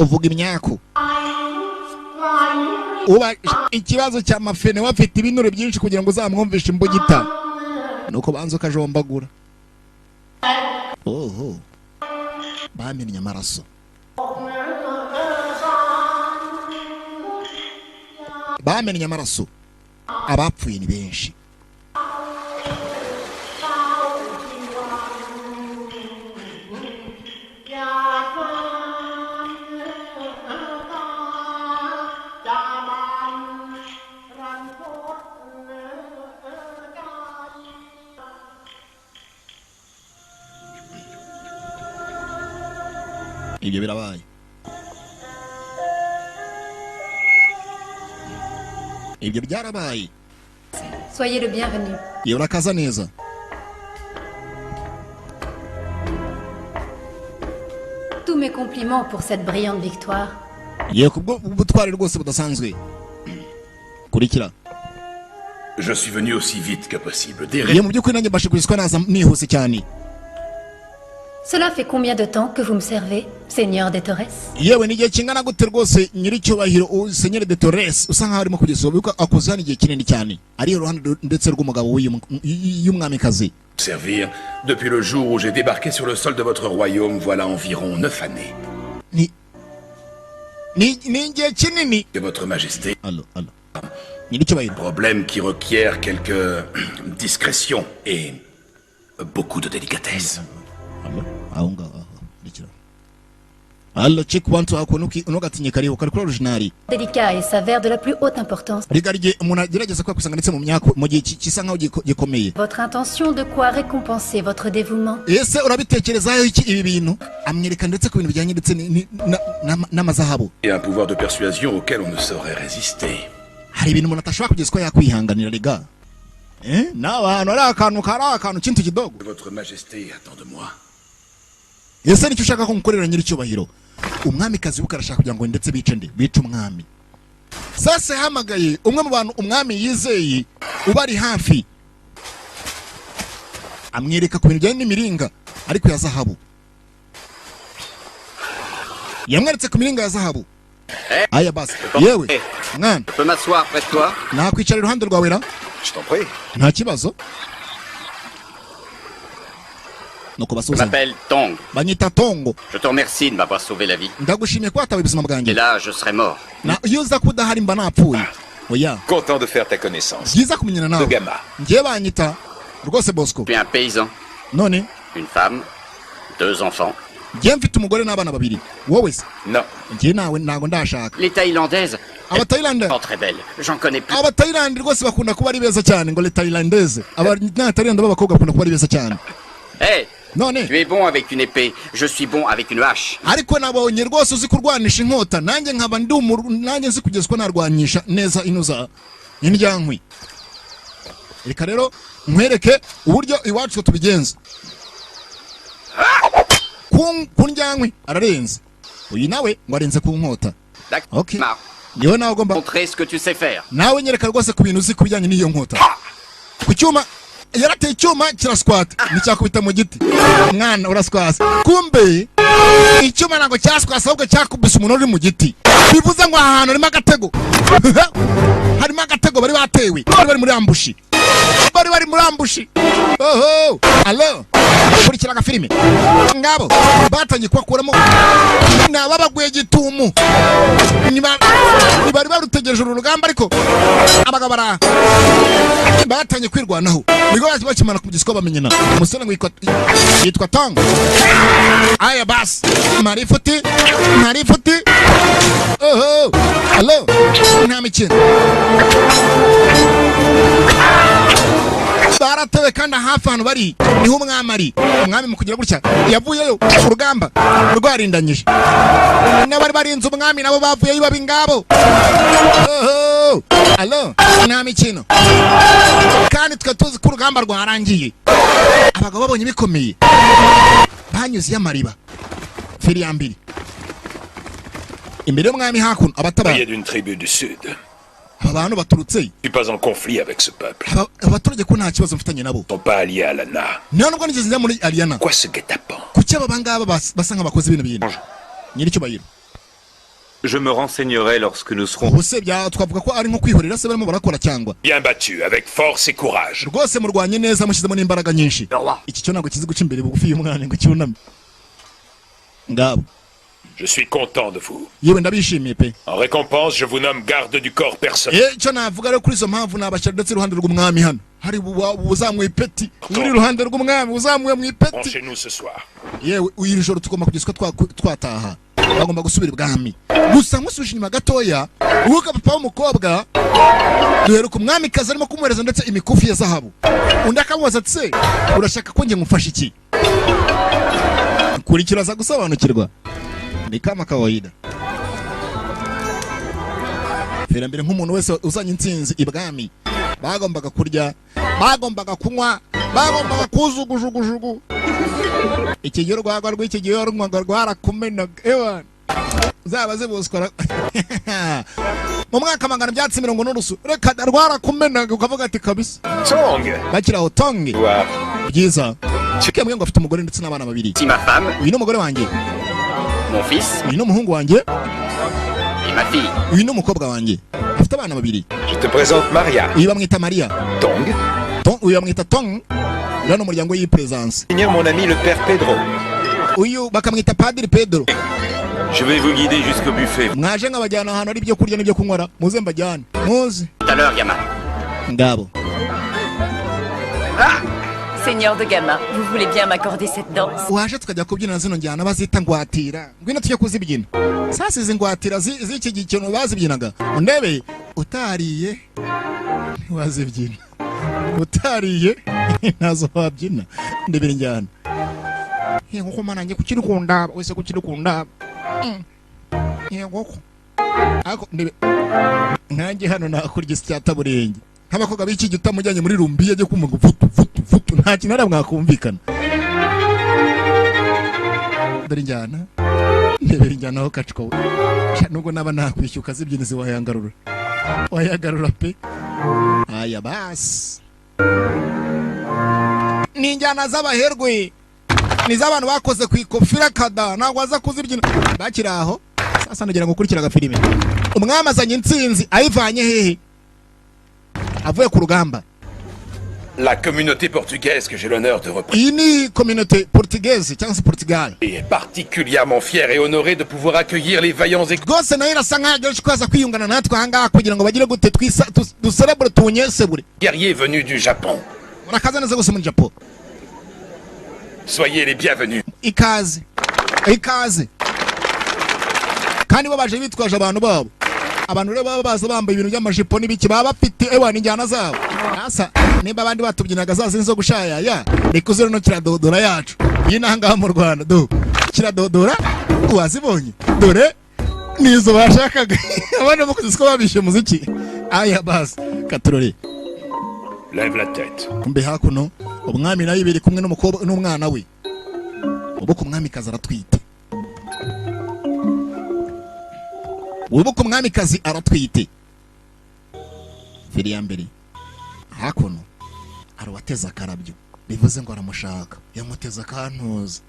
uvuga imyaku uba ikibazo cya mafene wafite ibinure byinshi kugira ngo uzamwumvishe imbugita nuko banzo kajombagura oho bamennye amaraso abapfuye ni benshi ibyo birabaye ibyo byarabaye Soyez le bienvenu. urakaza neza Tous mes compliments pour cette brillante victoire. kubwo ubutwari rwose budasanzwe kurikira Je suis venu aussi vite que possible. mu by'ukuri nanjye mbashe kwiswa naza nihuse cyane Cela fait combien de temps que vous me servez, Seigneur des Torres? yewe ni igihe kingana gute rwose nyiricyubahiro Seigneur de Torres usa nkaho arimo kugeza ubu ko akoze hano igihe kinini cyane ari iruhande ndetse rw'umugabo y'umwamikazi. Servir depuis le jour où j'ai débarqué sur le sol de votre royaume, voilà environ 9 années. Ni igihe kinini Que votre majesté. nyiricyubahiro. Problème qui requiert quelques discrétion et beaucoup de délicatesse. aho ngaho ndikira allo check wantu akonuki unogatinye kariho kuri original Délicat et s'avère de la plus haute importance. rigarije umuntu agerageza kwa kusanga ndetse mu myako mu gihe kisa nkaho gikomeye. Votre intention de quoi récompenser votre dévouement? Ese urabitekerezayo iki ibi bintu amwereka ndetse ku bintu bijyanye ndetse n'amazahabu. Et un pouvoir de persuasion auquel on ne saurait résister. Hari ibintu umuntu atashobora kugeza ko yakwihanganira rega. N'abantu ari akantu kintu kidogo. Votre majesté attend de moi. Ese nicyo ushaka ko mukorera nyiricyubahiro umwamikazi ukarashaka kugira ngo ndetse bice umwami. Sase hamagaye umwe mu bantu umwami yizeye ubari hafi amwereka ku bintu bijyanye n'imiringa ariko ya zahabu. Yamweretse ku miringa ya zahabu. Aya basi yewe mwana Je peux m'asseoir près de toi? nakwicara iruhande rwawe ra? Je t'en prie. Nta kibazo. Je m'appelle Tong. Banyita Tongo. Je te remercie de m'avoir sauvé la vie. Ndagushimiye ko watawe ubuzima bwanjye. Et là, je serais mort. Iyo uza kudahari mba napfuye. Oya. Content de faire ta connaissance. Byiza kumenyana nawe. Gama. Ngiye banyita rwose Bosco. Je suis un paysan. None Une femme. 2 enfants. ngiye mfite umugore n'abana babiri. Wowe se? Non. Ngiye nawe ntago ndashaka. Les Thaïlandaises aba Thailand Très belle. J'en connais plus. aba Thailand rwose bakunda kuba ari beza cyane ngo le Thailandaise aba Thailand b'abakobwa bakunda kuba ari beza cyane. Hey, none tu es bon avec une épée, je suis bon avec une hache. ariko nabonye rwose uzi kurwanisha inkota nanjye nkaba ndi nanjye nzi kugeza ko narwanyisha neza inuza indyankwi. Reka rero nkwereke uburyo iwacu tubigenza. Ku ndyankwi ararenze uyu nawe ngo arenze ku nkota. Okay, niwe nawe ugomba montrer ce que tu sais faire. nawe nyereka rwose ku bintu uzi ku bijyanye n'iyo nkota. Ku cyuma yarateye icyuma kiraswata nticyakubita mu giti mwana uraswasa kumbe icyuma ntabwo cyaswasa ahubwo cyakubise umuntu uri mu giti bivuze ngo aha hantu harimo agatego harimo agatego bari batewe bari muri ambushi bari muri ambushi. Oho allo kurikira agafilime ngabo batangiye kubakuramo nababaguye gitumu bari barutegereje urugamba ariko abagabo batangiye kwirwanaho nigo bakimana ku gisiko bamenyana umusore ngo yitwa Tong. Aya bas marifuti oho allo nta mikino baratewe kandi hafi ahantu bari niho umwami mu kugira gutya yavuyeyo urugamba rwarindanyije n'abari barinze umwami nabo bavuyeyo babi ngabo. Oho allo nta mikino kandi twe tuzi ko urugamba rwarangiye abagabo babonye bikomeye banyuze y'amariba feri ya mbiri imbere y'umwami hakuno abatabara d'une tribu du sud. abantu baturutse Je suis pas en conflit avec ce peuple. abaturage ko nta kibazo mfitanye nabo. Ils sont pas alliés à Lana. nubwo nigeze njya muri Aliana. Quoi ce guet-apens? Kuki aba bangaba basa nk'abakozi bino bintu nyiri cyubahiro. Je me renseignerai lorsque nous serons. Ubuse bya twavuga ko ari nko kwihorera se barimo barakora cyangwa. Bien battu, avec force et courage. Rwose murwanye neza mushyizemo n'imbaraga nyinshi. Iki cyo ntabwo kizi guca imbere bugufi y'umwana ngo cyuname. Ngabo. Je suis content de vous. Yewe ndabishimiye pe. En récompense, je vous nomme garde du corps personnel. Cyo navuga rero kuri izo mpamvu nabashira ndetse iruhande rw'umwami hano. Hari uzamwe ipeti. Uri iruhande rw'umwami uzamwe mu ipeti. Chez nous ce soir. Yewe uyiri joro tugomba kugiswa twataha. Bagomba gusubira ibwami. Gusa nkusubije inyuma gatoya, uruka papa w'umukobwa duheruka umwami kazi arimo kumuhereza ndetse imikufi ya zahabu. Undi akamubaza ati urashaka ko nge ngufasha iki? Kurikira za gusobanukirwa. Ni kama kawaida. Ferambere nk'umuntu wese uzanye intsinzi ibwami. Bagombaga kurya, bagombaga kunywa, bagombaga kuzugujugujugu. Iki gihe rwagwa rw'iki gihe rwagwa rwarakumenaga ewan. Zabaze bosukora. Mu mwaka mangana byatsi 70 n'urusu. Reka rwarakumenaga ukavuga ati kabisa. Tong. Bakiraho Tong. Byiza. Chikemwe ngo afite umugore ndetse n'abana babiri. Si ma femme. Uyu n'umugore wanjye. Mon fils. Uyu n'umuhungu wanjye. Et ma fille. Uyu n'umukobwa wanjye. Afite abana babiri. Je te présente Maria. Uyu bamwita Maria. Tong. Uyu bamwita Tong. Rano umuryango y'ipresence. Mon ami le père Pedro. Uyu bakamwita Padiri Pedro. Je vais vous guider jusqu'au buffet. Mwaje nkabajyana ahantu ari byo kurya n'ibyo kunywa muze mbajyane. Muze. Tout à l'heure, gamin. Ngabo. Ah! Seigneur de Gama, vous voulez bien m'accorder cette danse? Waje tukajya kubyina zino njyana bazita ngwatira. Ngwino tujye kuzibyina. Sasa izi ngwatira z'iki gikintu bazibyinaga. Undebe utariye wazibyina. Utariye nazo wabyina. Ndebere njyana. Yego ko mananye kukiri kunda wese kukiri kunda. Yego ko. Ako ndebe. Nkanjye hano nakurya icyata burenge. Nk'abakobwa b'iki gita mujyanye muri rumbi yaje kumunga vutu nta kintu ara mwakumvikana. Dore njyana. Ndebere njyana ho kaciko. Nubwo naba nakwishyuka zibyinizi wayangarura. Wayagarura pe. Aya bas. Ni njyana z'abaherwe. Ni z'abantu bakoze ku ikofira kada ntabwo aza kuzibyina. Bakiraho. Sasa nagira ngo kurikira agafilime. Umwami azanye intsinzi ayivanye hehe? Avuye ku rugamba. La communauté portugaise que j'ai l'honneur de représenter. Iyi ni communauté portugaise cyangwa se Portugal. Est particulièrement fier et honoré de pouvoir accueillir les vaillants et Rwose nayo irasa nk'aho kwaza kwiyungana natwe ahangaha kugira ngo bagire gute duserebure tunyesebure. guerriers venus du Japon. Murakaza neza gusa muri Japon. Soyez les bienvenus. Ikaze. Kandi bo baje bitwaje abantu babo. abantu rero baba baza bambaye ibintu by'amajipo n'ibiki baba bafite injyana zabo. Asa nimba abandi batubyinaga za zindi zo gushayaya reka uze no kiradodora yacu iyi nanga mu Rwanda do kiradodora wazibonye dore nizo bashakaga abana bo kuziswa babishe muziki aya bas katurore Lève la tête. umbe hakuno umwami nayo ibiri kumwe n'umukobwa n'umwana we ubuko umwami kaza aratwite ubuko umwami kazi aratwite firi ya mbere hakuno arubateza akarabyo bivuze ngo aramushaka yamuteza akantuza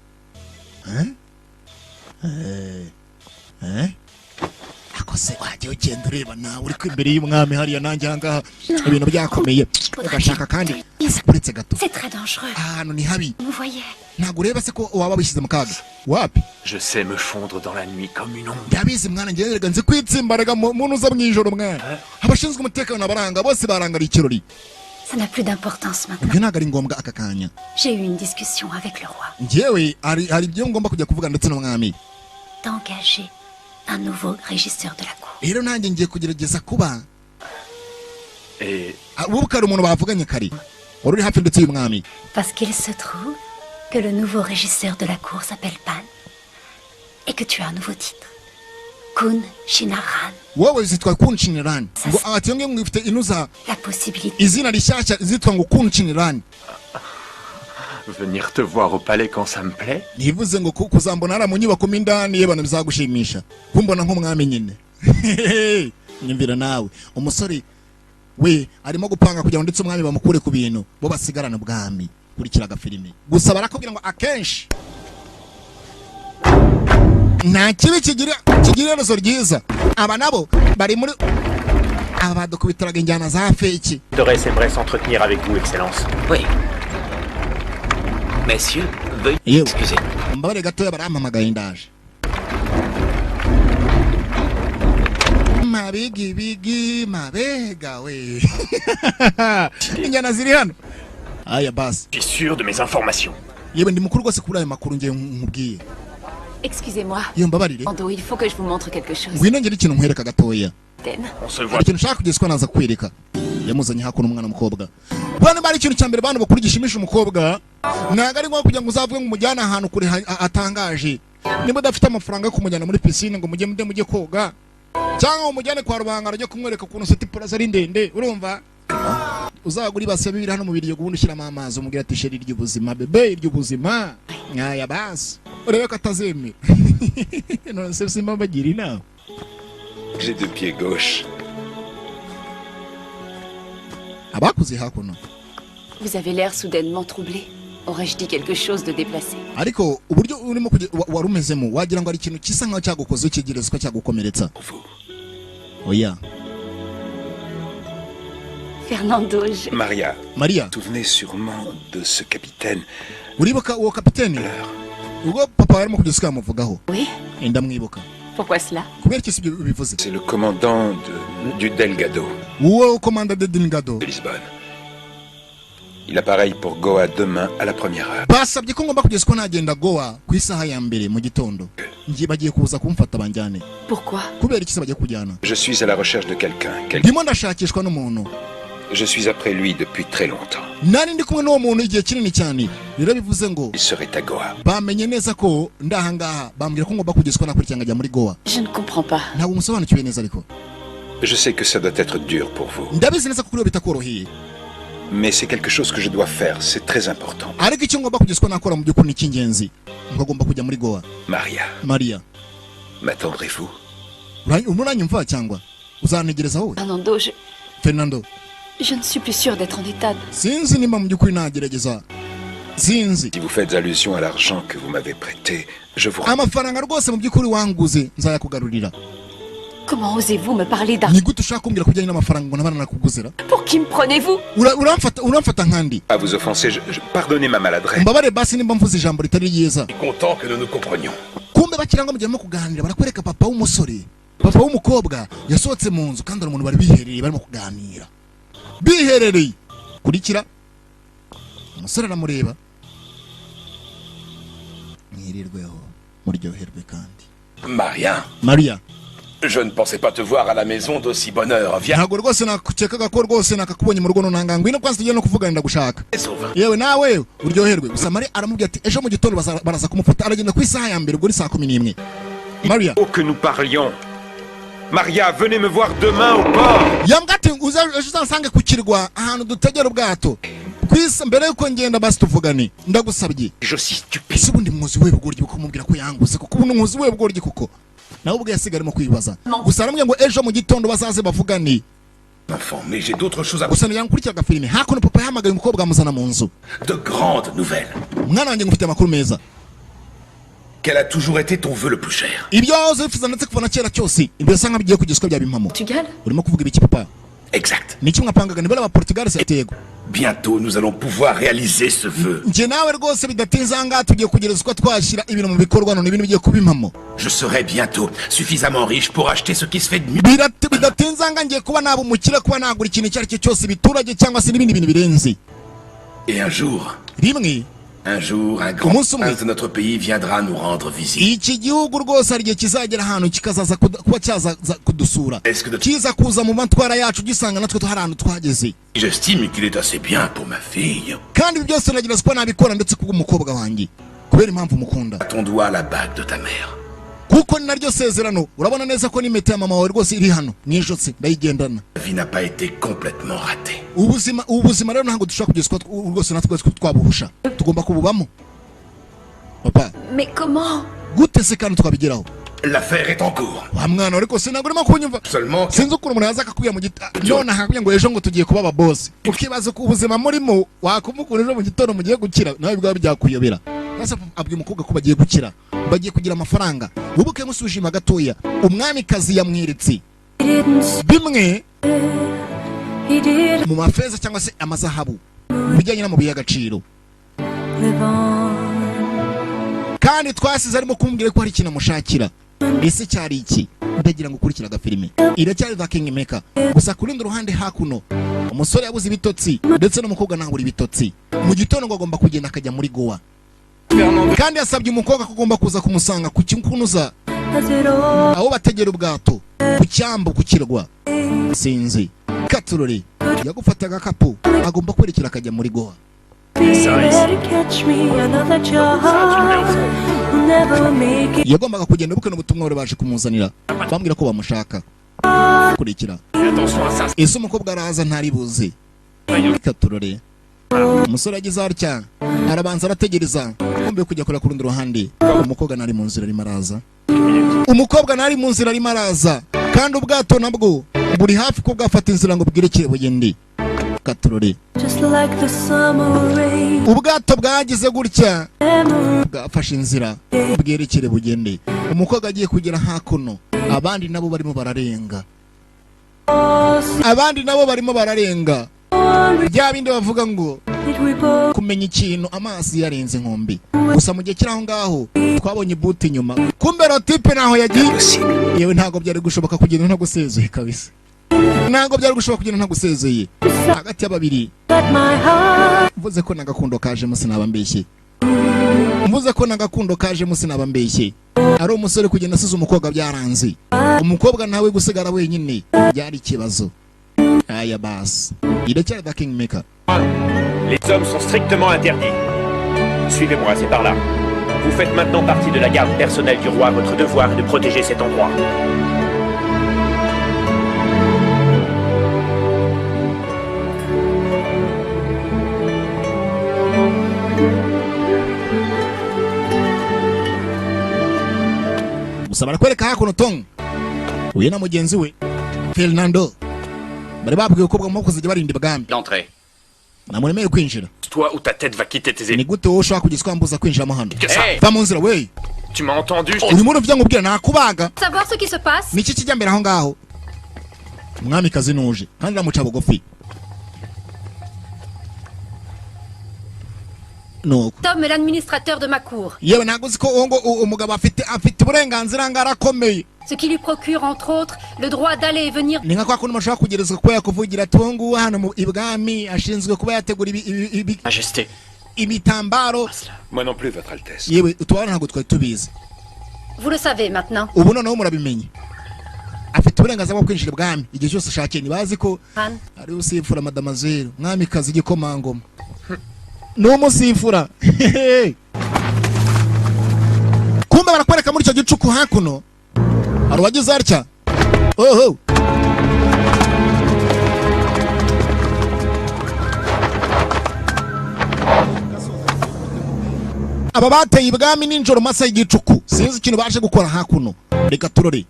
akose wajye ugenda ureba nawe uri imbere y'umwami hariya nanjye ahangaha ibintu byakomeye ugashaka kandi uretse gato ahantu ni habi ntabwo ureba se ko waba wishyize mu kaga wapi Je sais me fondre dans la nuit comme une ombre. ndabizi mwana njye rega nzi kwitsimbaraga muntu uza mu ijoro mwana abashinzwe umutekano baranga bose barangara ikirori. Ça n'a plus d'importance maintenant. ibyo ntabwo ari ngombwa aka kanya J'ai eu une discussion avec le roi. njyewe hari ibyo ngomba kujya kuvuga ndetse n'umwami D'engager un nouveau régisseur de la cour. rero nanjye ngiye kugerageza kuba Et wibuka hari umuntu bavuganye kare wari uri hafi ndetse y'umwami Parce qu'il se trouve que le nouveau régisseur de la cour s'appelle Pan. Et que tu as un nouveau titre. Kun Shinaran. wowe zitwa kunshinirani ngo ati ngo ngifite inuza La possibilité. izina rishyashya zitwa ngo kunshinirani venir te voir au palais quand ça me plaît. ntibivuze ngo kuzambona hariya mu nyubako mo indani yebana bizagushimisha kumbona nk'umwami nyine nyumvira nawe umusore we arimo gupanga kugira ngo ndetse umwami bamukure ku bintu bo basigarana ubwami kurikira agafilime gusa barakubwira ngo akenshi nta kibi kigira iherezo ryiza aba nabo bari muri aba badukubitiraga injyana za feki Torres aimerait s'entretenir avec vous, Excellence. Oui. Messieurs, veuillez yewe excuser. mbabare gatoya barampamagaye ndaje mabigi mabega we injyana ziri hano aya basi Je suis sûr de mes informations. yewe ndi mukuru rwose kuri ayo makuru ngiye nkubwiye Excusez-moi. iyo mbabarire Ando, il faut que je vous montre quelque chose. ngwino ngire ikintu nkwereka gatoya Den. On se hari voit. ikintu ushaka kugezwa naza kwereka yamuzanye hakuno umwana w'umukobwa bwana bari ikintu cya mbere bantu bakuru gishimisha umukobwa ntabwo ari nko kugira ngo uzavuge ngo umujyane ahantu kure atangaje niba udafite amafaranga yo kumujyana muri pisine ngo mujye koga cyangwa umujyane kwa rubanga rajya kumwereka ukuntu seti plaza ari ndende urumva uzagura ibase bibiri hano mu biryo gubundi ushyiramo amazi umubwira ati sheri ry'ubuzima bebe ry'ubuzima nkaya basi urebe ko atazemera none se simba mbagira inama J'ai deux pieds gauches. abakuze hakuno Vous avez l'air soudainement troublé. Aurais-je dit quelque chose de déplacé? ariko uburyo urimo wari umezemo wagira ngo ari ikintu kisa nkaho cyagukoze ukigerezwa cyagukomeretsa oya Fernando, Maria, Maria vous vous souvenez sûrement de ce capitaine. uribuka uwo kapiteni ubwo papa yarimo kugeza ukamuvugaho Oui. ndamwibuka Pourquoi cela? kubera iki ibyo bivuze C'est le commandant du Delgado uwo komanda de Delgado de Lisbonne. Il appareille pour Goa demain à la première heure. basabye ko ngomba kugeza ko nagenda Goa ku isaha ya mbere mu gitondo ngiye bagiye kuza kumfata banjyane Pourquoi? kubera iki se bagiye kujyana Je suis à la recherche de quelqu'un. ndimo ndashakishwa n'umuntu Je suis après lui depuis très longtemps. nari ndi kumwe n'uwo muntu igihe kinini cyane rero bivuze ngo Il serait à Goa. bamenye neza ko ndahangaha bambwira ko ngomba kugezwa nakurikirana nkajya muri Goa Je ne comprends pas. ntabwo umusobanukiwe neza ariko Je sais que ça doit être dur pour vous. ndabizi neza ko kuri bo bitakoroheye Mais c'est quelque chose que je dois faire. C'est très important. ariko icyo ngomba kugezwa nakora mu by'ukuri ni icy'ingenzi ngo agomba kujya muri Goa Maria, Maria m'attendrez-vous? uranyumva cyangwa uzantegereza wowe Fernando, Fernando je ne suis plus sûre d'être en état de... sinzi nimba mu by'ukuri nagerageza sinzi Si vous faites allusion à l'argent que vous m'avez prêté, je vous... amafaranga rwose mu by'ukuri wanguze nzayakugarurira Comment osez-vous me parler d'argent? ni gute ushaka kumbwira kujyanye n'amafaranga ngo nabana nakuguzira Pour qui me prenez-vous? uramfata nkandi À vous offenser, pardonnez ma maladresse. mbabare basi nimba mvuze ijambo ritari ryiza Content que nous nous comprenions. kumbe bakiranga mujyamo kuganira barakwereka papa w'umusore papa w'umukobwa yasohotse mu nzu kandi umuntu bari biherereye barimo kuganira biherereye kurikira umusore aramureba mwirirweho muryoherwe kandi Maria, Maria Je ne pensais pas te voir à la maison d'aussi bonne heure. Viens. ntabwo rwose nakekaga ko rwose nakakubonye mu rugo nonanga ngwino kwanza tugiye no kuvugana ndagushaka Sauve. yewe nawe uryoherwe gusa Maria aramubwira ati ejo mu gitondo baraza kumufata aragenda ku isaha ya mbere ubwo ni saa 11. Maria Faut que nous parlions. Maria, venez me voir demain au port. yambwa ati ejo uzansange ku kirwa ahantu dutegera ubwato kwisa mbere yuko ngenda basi tuvugane ndagusabye Je suis stupide. ese ubundi muzi we bugoryi kumubwira ko yanguze kuko ubundi muzi we bugoryi kuko nawe ubwo yasigarimo kwibaza gusa aramubwira ngo ejo mu gitondo bazaze bavugane Enfant, mais j'ai d'autres choses à gusa yankurikiraga filime hakuno papa yahamagaye umukobwa amuzana mu nzu De grandes nouvelles. mwana wanjye ngufite amakuru meza Quel a toujours été ton vœu le plus cher? ibyo wahoze wifuza ndetse kuva na kera cyose ibyo bisa nkaho bigiye kugiswa byaba impamo Portugal? urimo kuvuga ibiki papa Exact. ni kimwe apangaga nibara ba Portugal se yego Bientôt, nous allons pouvoir réaliser ce vœu. njye nawe rwose bidatinze aha ngaha tugiye kugereza uko twashyira ibintu mu bikorwa none ibintu bigiye kuba impamo Je serai bientôt suffisamment riche pour acheter ce qui se fait de mieux. bidatinze aha ngaha ngiye kuba naba umukire kuba nagura ikintu icyo ari cyo cyose ibiturage cyangwa se n'ibindi bintu birenze Et un jour, rimwe un grand Umunsi umwe. prince de notre pays viendra nous rendre visite. iki gihugu rwose hari igihe kizagera ahantu kikazaza kuba cyaza kudusura Est-ce que kiza kuza mu matwara yacu gisanga natwe hari ahantu twageze j'estime qu'il est assez bien pour ma fille. kandi ibi byose nagira ko nabikora ndetse kubw'umukobwa wanjye kubera impamvu mukunda À ton doigt la bague de ta mère. kuko ni naryo sezerano urabona neza ko n'impeta ya mama wawe rwose iri hano nijotse ndayigendana La vie n'a pas été complètement ratée. ubuzima rero ntabwo dushobora kugezwa rwose natwe twabuhusha tugomba kububamo papa Mais comment? gute se kandi twabigeraho L'affaire est en cours. wa mwana ariko sinagura urimo kunyumva Seulement que sinzi ukuntu umuntu yaza akakubwira mu none akakubwira ngo ejo ngo tugiye kuba ababosi ukibaza ku ubuzima murimo wakumva ukuntu ejo mu gitondo mugiye gukira nawe bwaba byakuyobera sasa abwiye umukobwa ko bagiye gukira bagiye kugira amafaranga wibuke musujima gatoya umwamikazi yamwiritse bimwe mu mafeza cyangwa se amazahabu bijyanye n'amabuye y'agaciro kandi twasize arimo kumbwira ko hari ikintu amushakira ese cyari iki ndagira ngo ukurikira agafilime iracyari The Kingmaker gusa ku rundi ruhande hakuno umusore yabuze ibitotsi ndetse n'umukobwa ntabura ibitotsi mu gitondo ngo agomba kugenda akajya muri Goa kandi yasabye umukobwa ko agomba kuza kumusanga ku Kinkunuza aho bategera ubwato ku cyambu ku kirwa sinzi Katurore yagufataga kapu agomba kwerekera akajya muri Goa yagombaga kugenda buke n'ubutumwa bari baje kumuzanira bambwira ko bamushaka kurikira ese umukobwa araza ntari buze Katurore umusore yagize atya arabanza arategereza kumbe kujya kora ku rundi ruhande umukobwa nari mu nzira arimo araza kandi ubwato nabwo buri hafi ko bwafata inzira ngo bwerekere bugende Katurore ubwato bwagize gutya bwafashe inzira bwerekere bugende umukobwa agiye kugera hakuno abandi nabo barimo bararenga bya bindi bavuga ngo kumenya ikintu amazi yarenze inkombe gusa mu gihe kiri aho ngaho twabonye buti inyuma kumbe rotipe naho yagiye yewe ntabwo byari gushoboka kugenda ntagusezeye kabisa hagati y'ababiri mvuze ko nagakundo kajemo sinaba mbeshye ari umusore kugenda asize umukobwa byaranze umukobwa nawe gusigara wenyine byari ikibazo aya basi iracyari The Kingmaker. Les hommes sont strictement interdits. Suivez-moi, c'est par là. Vous faites maintenant partie de la garde personnelle du roi. Votre devoir est de protéger cet endroit. gusa barakwereka hakuno Tom uyu na mugenzi we Fernando bari babwiye ko bwamo kuzajya barinda ibwami L'entrée. namuremeye kwinjira Toi ou ta tête va quitter tes ni ennemis. gute wowe ushaka kugiswambuza kwinjiramo hano Hey! va mu nzira we Tu m'as entendu? urimo uruvuga ngo ubwira nakubaga Savoir ce qui se passe? niki kijya mbere aho ngaho umwamikazi nuje kandi aramuca bugufi nuko Tom est l'administrateur de ma cour, yewe ntabwo uzi ko uwo ngo umugabo afite uburenganzira ngarakomeye ce qui lui procure entre autres le droit d'aller et venir. ni nka kwa kundi mashaka kugerezwa kuba yakuvugira ati uwo nguwo hano mu ibwami ashinzwe kuba yategura Majesté. imitambaro Moi non plus, Votre Altesse. yewe utubara ntabwo twari tubizi Vous le savez maintenant. ubu noneho murabimenye afite uburenganzira bwo kwinjira ibwami igihe cyose ashakiye. Ntibazi ko Han. ari usifura Mademoiselle mwamikazi igikomangoma n'umusifura. Kumbe barakwereka muri icyo gicuku hakuno hari uwagize atya. Oho, aba bateye ibwami ninjoro masa y'igicuku sinzi ikintu baje gukora hakuno. Reka turore.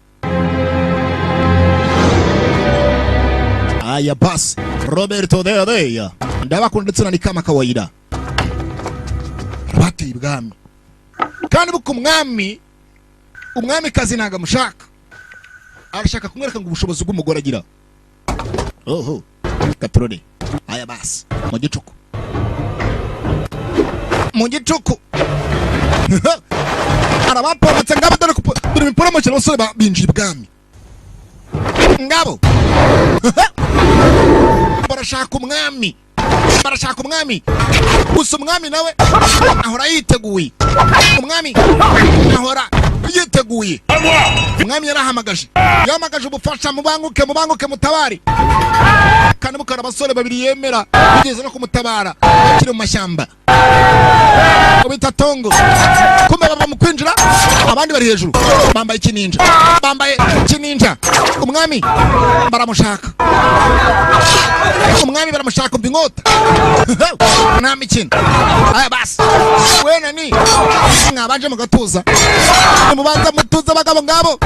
Aya basi Roberto Deya ndabakunda ndetse na Nikama Kawaida bateye ibwami kandi buko umwami kazi ntaga mushaka arashaka kumwereka ngo ubushobozi bw'umugore agira. Oho, katurore. Aya basi mu gicuku arabapomotse ngabo dore imiporomoke abasore binjira ibwami ngabo barashaka umwami gusa umwami nawe ahora yiteguye. Umwami yarahamagaje ubufasha mubanguke mutabare kandi mukara abasore babiri yemera bigeze no kumutabara akiri mu mashyamba ubita tongo. Kumbe baba mu kwinjira abandi bari hejuru bambaye kininja. Umwami baramushaka umva inkota nta mikino. Aya basi wena ni mwabaje mu gatuza mubanza mutuza abagabo ngabo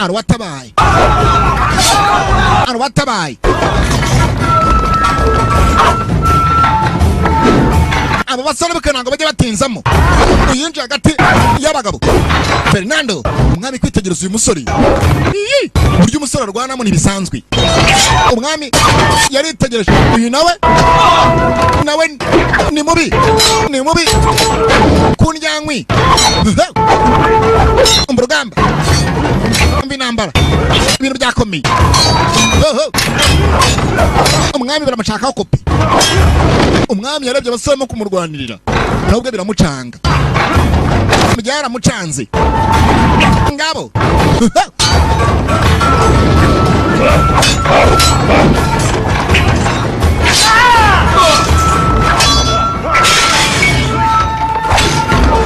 arwatabaye aba basore bakananga bajye batinzamo uyinje hagati y'abagabo. Fernando umwami kwitegereza uyu musore buryo umusore arwanamo ntibisanzwe. Umwami yaritegereje uyu nawe ni mubi kunjyankwi mu rugamba mbi nambara ibintu byakomeye. Umwami baramushakaho kopi. Umwami yarebye abasore mo kumurwanirira nubwo biramucanga byaramucanze ngabo.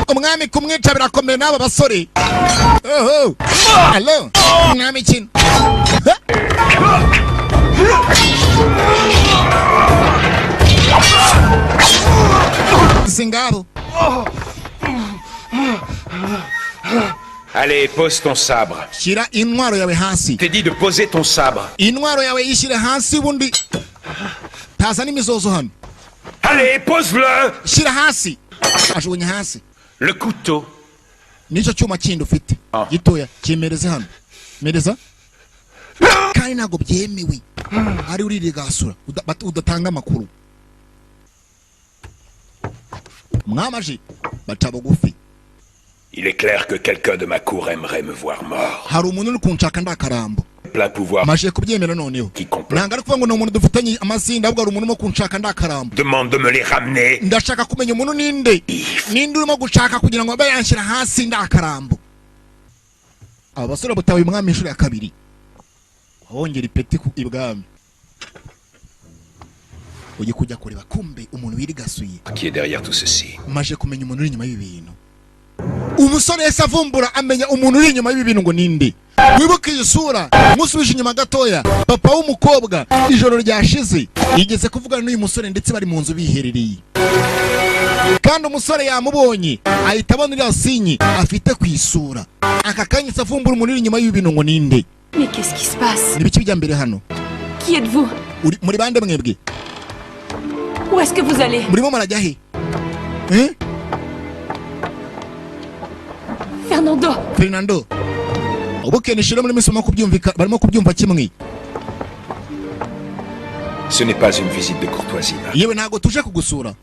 Umwami kumwica birakomeye n'aba basore. Oho, allo umwami kino Singaro. Allez, pose ton sabre. Shira intwaro yawe hasi. T'ai dit de poser ton sabre. Intwaro yawe yishire hasi bundi taza n'imizozo hano. Allez, pose-le. Shira hasi. Ajugunye hasi. Le couteau. Nico cyuma kindi ufite gitoya kimereze hano. Mereza. Kandi ntago byemewe ari urire gasura udatanga amakuru. Mwamaji baca bugufi. Il est clair que quelqu'un de ma cour aimerait me voir mort. Hari umuntu uri kunshaka ndakarambo. Plein pouvoir. Maje kubyemera noneho. Nanga ari kuvuga ngo no umuntu dufitanye amasinda ahubwo ari umuntu mo kunshaka ndakarambo. Demande de me les ramener. Ndashaka kumenya umuntu ninde urimo gushaka kugira ngo bayanshira hasi ndakarambo. Aba basore butawe umwami inshuro ya kabiri. Wongera ipeti ku ibwami. Ugiye kujya kureba kumbe umuntu wirigasuye. Qui est derrière tout ceci? Maje kumenya umuntu uri inyuma y'ibintu. Umusore yese avumbura amenya umuntu uri inyuma y'ibintu ngo ninde. Wibuke isura musubije inyuma gatoya papa w'umukobwa ijoro ryashize yigeze kuvugana n'uyu musore ndetse bari mu nzu biherereye. Kandi umusore yamubonye ahita abona iriya sinyi afite ku isura. Aka kanyitse avumbura umuntu uri inyuma y'ibintu ngo ninde. Mais qu'est-ce qui se passe? Nibiki bijya mbere hano? Qui êtes-vous? Muri bande mwebwe? Où est-ce que vous allez? Murimo marajya he? Fernando. Ubukenishira muri misoma kubyumvika barimo kubyumva kimwe. Ce n'est pas une visite de courtoisie. Yewe ntago tuje kugusura.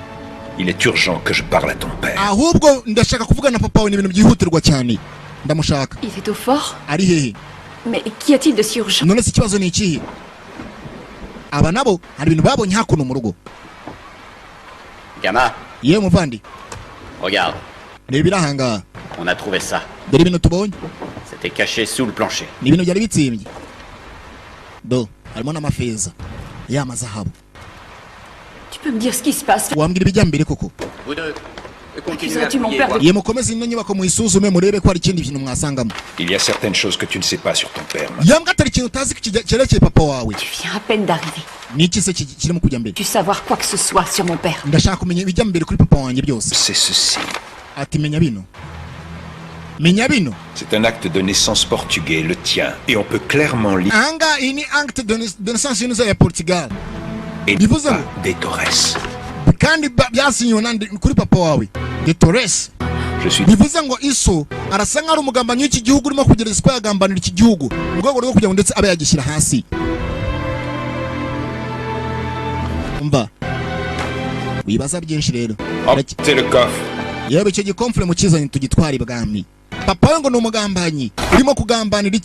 Il est urgent que je parle à ton père. Ahubwo ndashaka kuvugana na papa wawe n'ibintu byihutirwa cyane. Ndamushaka. Il est au fort? Ari hehe? Mais qu'y a-t-il de si urgent? None si kibazo ni ikihe? Aba nabo hari ibintu babonye hakuno mu rugo. Gamma. Yewe muvandi. Regarde. Rebira hanga. On a trouvé ça. dore ibintu tubonye C'était caché sous le plancher. ni ibintu byari bitsimbye do harimo n'amafeza y'amazahabu. Tu peux me dire ce qui se passe? wambwira ibijya mbere koko? Vous deux, continuez à Accuserais-tu mon fouiller. père de... Ye mukomeze ino nyubako muyisuzume murebe ko hari ikindi kintu mwasangamo. Il y a certaines choses que tu ne sais pas sur ton père. yambwa atari ikintu utazi cyerekeye papa wawe. Tu viens à peine d'arriver. Niki se kirimo kujya mbere? Tu savoir quoi que ce soit sur mon père. ndashaka kumenya ibijya mbere kuri papa wanjye byose. C'est ceci. ati menya bino. menya bino. C'est un acte de naissance portugais, le tien. Et on peut clairement lire anga iyi ni acte de naissance y'unuza ya Portugal. et bivuze pas ngo des Torres. kandi byasinyiwe nande kuri papa wawe de Torres. Je suis bivuze ngo iso arasa nk'ari umugambanyi w'iki gihugu urimo kugerageza ko yagambanira iki gihugu mu rwego rwo kugira ngo ndetse abe yagishyira hasi. umva wibaza byinshi rero. c'est le coffre. yewe icyo gikomfure mu kizanye tugitwara ibwami. papa we ngo ni umugambanyi urimo kugambanira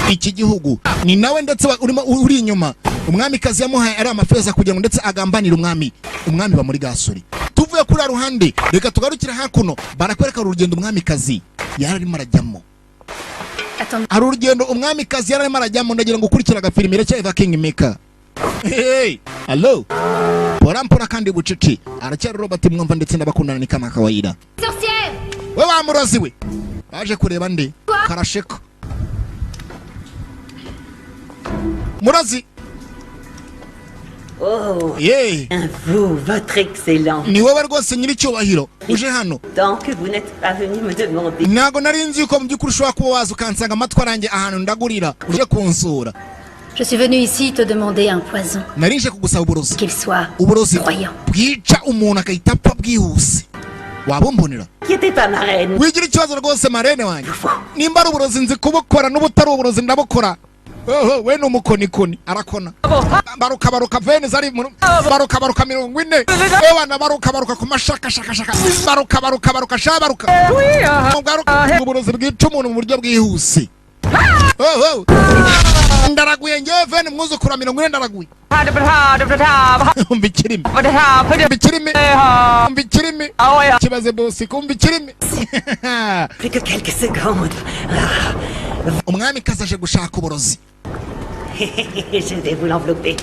iki gihugu. ni nawe ndetse urimo uri inyuma. umwamikazi yamuhaye ari amafeza kugira ngo ndetse agambanire umwami ba muri Gasore. tuvuye kuri ruhande reka tugarukire hakuno barakwereka urugendo umwamikazi yararimo arajyamo. hari urugendo umwamikazi yararimo arajyamo. ndagira ngo ukurikire agafilimi cya Eva Kingmaker. Hey, hello. Porampora kandi bucece aracyari Robert mwumva ndetse n'abakundana ni kama kawaida. Sorcière! We wa murozi we baje kureba nde karasheko murozi. Oh, Ye vous, votre excellent. ni wowe rwose nyiri cyubahiro uje hano. Tant que vous n'êtes pas venu me demander. Ntago nari nzi ko mu by'ukuri ushobora kuba waza ukansanga amatwi aranjye ahantu ndagurira uje kunsura. Je suis venue ici te demander un poison, Nari nje kugusaba uburozi. qu'il soit Uburozi croyant. bwica umuntu akahita apfa bwihuse. wabumbonera Qui était pas ma reine. wigira ikibazo rwose marene wanjye. nimba ari uburozi nzi kubukora n'ubutari uburozi ndabukora. we ni umukonikoni arakona. baruka vene zari baruka 40 ebana baruka ku mashakashakashaka baruka shabaruka uburozi bwica umuntu mu buryo bwihuse. ndaraguye ngewe vene mwuzukura 40 ndaraguye. mbikirimi kibaze bosi kumbikirimi. Plus que quelques secondes. umwami kazaje gushaka uburozi. Je vais vous l'envelopper.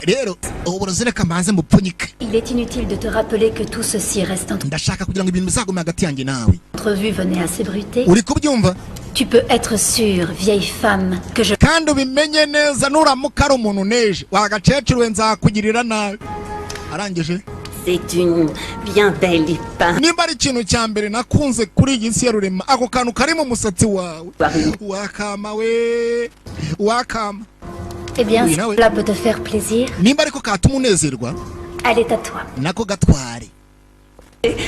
rero uburozi reka mbanze mbupfunyike. Il est inutile de te rappeler que tout ceci reste entre ndashaka kugira ngo ibintu bizagume hagati yanjye nawe. vue venait à s'ébruiter. uri kubyumva? Tu peux être sûre, vieille femme, que je... kandi ubimenye neza nuramuka ari umuntu neje wagacecuru we nzakugirira nabi. arangije C'est une bien belle épingle. nimba ari ikintu cya mbere nakunze kuri iyi si ya rurema ako kantu kari mu musatsi wawe. wakama we wakama. Eh bien, Oui, si oui. cela peut te faire plaisir, nimba ariko katuma unezerwa elle est à toi. nako gatware.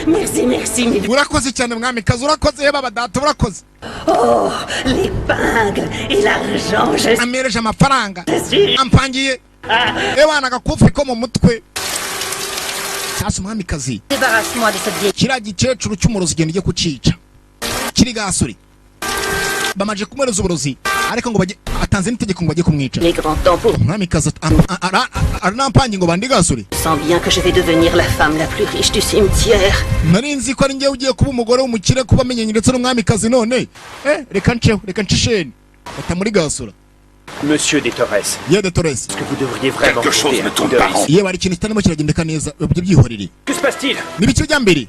Merci, merci, mais... urakoze cyane mwamikazi urakoze yeba badata urakoze. Oh, l'épingle et l'argent, je amereje amafaranga suis... ampangiye ebana agakufi ko mu mutwe. sasa umwamikazi Débarrasse-moi de cette vieille... kiriya gikecuru cy'umurozi genda ujye kucica kiri Gasore. bamaje kumuhereza uburozi ariko ngo atanze n'itegeko ngo bajye kumwica. Les grands temps pour... umwamikazi aranampangi ngo bandi Gasore. Je sens bien que je vais devenir la femme la plus riche du cimetière. nari nzi ko ari njyewe ugiye kuba umugore w'umukire kuba amenyanye ndetse n'umwamikazi none reka nshisheni bata muri Gasore. Monsieur des Torres, ye de Torres est-ce que vous devriez vraiment Quelque chose jeter ne un coup tourne d'œil pas rond. ici? ye bari ikintu kitarimo kiragendeka neza ibyo byihorere. Que se passe-t-il? nibiki bijya mbere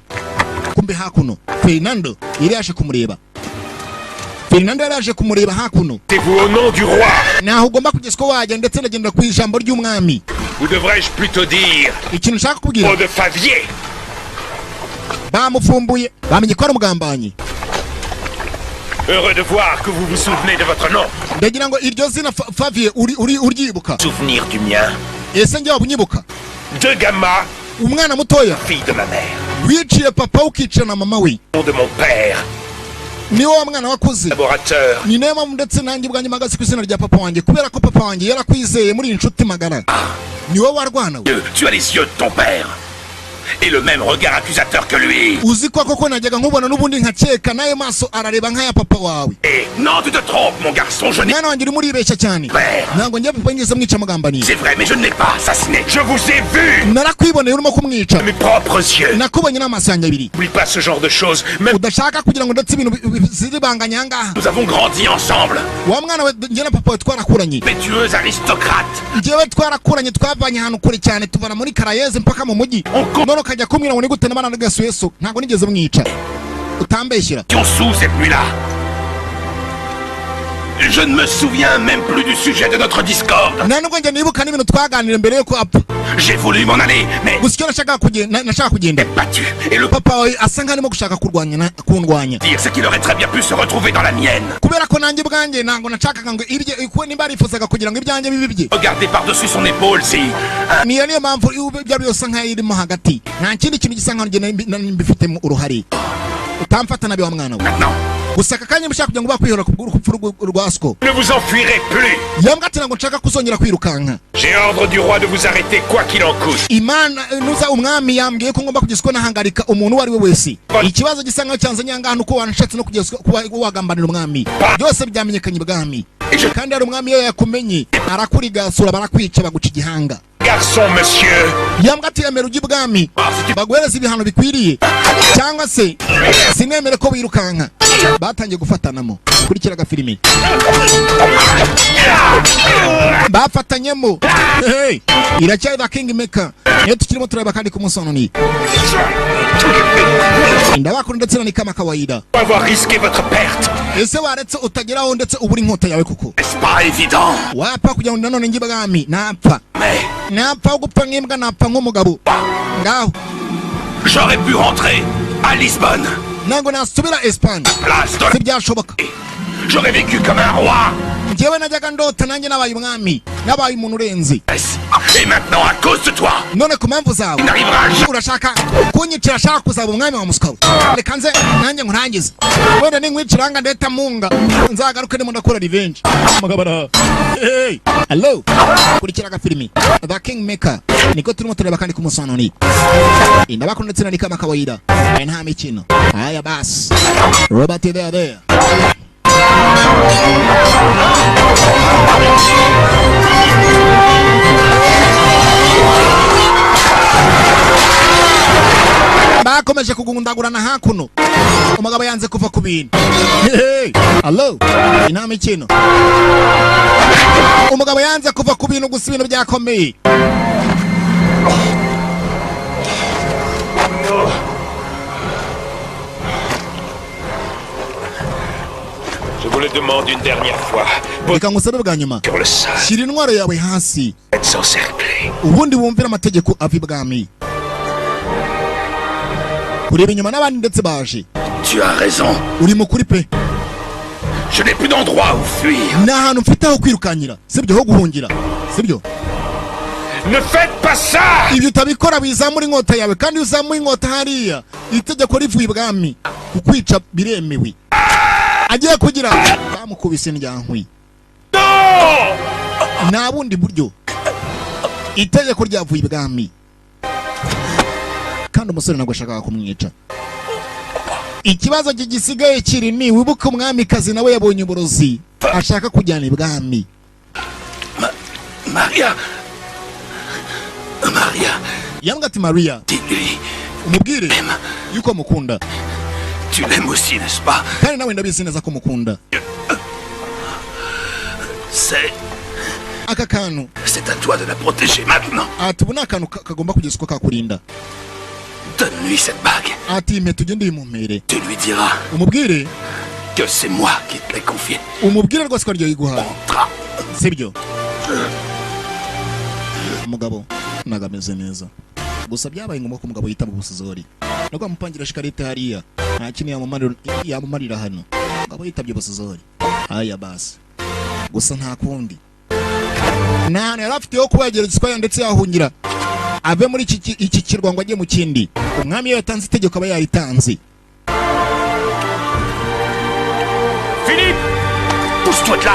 kumbe hakuno Fernando yari yaje kumureba. Fernando yari yaje kumureba hakuno. C'est vous au nom du roi. naho ugomba kugeza ko wajya ndetse nagendera ku ijambo ry'umwami. Ou devrais-je plutôt dire ikintu nshaka kubwira Eau de Favier. bamufumbuye bamenye ko ari umugambanyi. Heureux de voir que vous vous souvenez de votre nom. ndagira ngo iryo zina Favier uryibuka. Souvenir du mien. ese njye wabunyibuka? De Gamma, umwana mutoya fille de ma mère. wiciye papa ukicira na mama we. Nom de mon père, ni wowe mwana wakuze. laborateur. ni nayo mpamvu ndetse nanjye ubwanjye mpagaze ku izina rya papa wanjye kubera ko papa wanjye yarakwizeye muri iyi nshuti magara. ni wowe warwana we. Tu as les yeux de ton père. et le même regard accusateur que lui. Uzi ko koko najyaga nkubona n'ubundi nkakeka nayo maso arareba nk'aya papa wawe. Non, tu te trompes, mon garçon, je n'ai... Mwana wanjye uri muribeshya cyane. Ntabwo njye papa ngeze mwica amagambaniye. C'est vrai, mais je ne l'ai pas assassiné. Je vous ai vu. Narakwiboneye urimo kumwica. Mes propres yeux. Nakubonye n'amaso yanjye abiri. N'oublie pas ce genre de choses. Même... Udashaka kugira ngo ndetse ibintu ziribanganya ngaha. Nous avons grandi ensemble. Wa mwana we njye na papa we twarakuranye. Pétueuse aristocrate. Njyewe twarakuranye twavanye ahantu kure cyane tuvana muri Karayeze mpaka mu mujyi. None ukajya kumwira ngo ni gute n'abana n'agasuyeso. Ntabwo nigeze mwica. Utambeshyira. Sous cette nuit-là. Je ne me souviens même plus du sujet de notre discorde. J'ai voulu m'en aller, mais... battu, et le papa dire c'est qu'il aurait très bien pu se retrouver dans la mienne. Regardez par-dessus son épaule si... Maintenant. Ne vous enfuirez plus. J'ai ordre du roi de vous arrêter quoi qu'il en coûte. Garçon, monsieur. Batangiye gufatanamo kurikiraga filimi bafatanyemo iracyari da King Maker niyo tukirimo tureba kandi ku musono ni ndabakuru ndetse ni kama kawaida avoir risqué votre perte. Ese waretse utageraho ndetse uburi inkota yawe kuko c'est pas évident. Wapa kugira ngo nanone ngibagami napfa gupfa nkimbwa napfa nk'umugabo ngaho. J'aurais pu rentrer à Lisbonne. Nango nasubira Espagne. J'aurais vécu comme un roi. Et maintenant, à cause de toi, tu n'arriveras Hey, hello. Kurikiraga filimi The King Maker niko turimo tureba kandi kumusononi indabakunda tsina ni kama kawaida nta mikino. Haya basi Robert there bakomeje kugundagurana hakuno umugabo yanze kuva ku bintu. Hey, hello. Nta mikino. Umugabo yanze kuva ku bintu gusa ibintu byakomeye. Je vous le demande une dernière fois. Reka ngusabe bwa nyuma. Shira intwaro yawe hasi. Encerclé. Ubundi wumvira amategeko ava ibwami. Kureba inyuma n'abandi ndetse baje. Tu as raison. Uri mukuri pe. Je n'ai plus d'endroit où fuir. N'ahantu mfite aho kwirukanyira. Sibyo ho guhungira. Sibyo. Ne faites pas ça. Ibyo utabikora bizamura inkota yawe kandi uzamura inkota hariya. Itegeko rivuye ibwami. Kukwica biremewe. Agiye kugira bamukubise ndyankwi. Nta bundi buryo. Itegeko ryavuye ibwami. Kandi umusore nagwe ashaka kumwica. Ikibazo gisigaye kiri ni wibuka umwami kazi nawe yabonye uburozi ashaka kujyana ibwami. Maria. Yambwa ati Maria. Umubwire yuko mukunda. Tu l'aimes aussi, n'est-ce pas? Kandi nawe ndabizi neza ko mukunda. C'est akakanu. C'est à toi de la protéger maintenant. Atubona akantu kagomba kugisuka kakurinda. Donne-lui cette bague. Ati me tugende imumere. Tu lui diras. Umubwire que c'est moi qui te l'ai confié. Umubwire rwose ko ryo yiguha. Sibyo. Umugabo nagameze neza. Gusa byabaye ngombwa ko umugabo yita mu busizori. Nako amupangira shikarete hariya. Nta kintu yamumarira hano. Umugabo yitabye busizori. Haya basi. Gusa nta kundi. Nane yarafite yo kubagera giswaya ndetse yahungira. Ave muri iki kirwa ngo ajye mu kindi. Umwami yatanze itegeko aba yaritanze. Philippe, pousse-toi de là.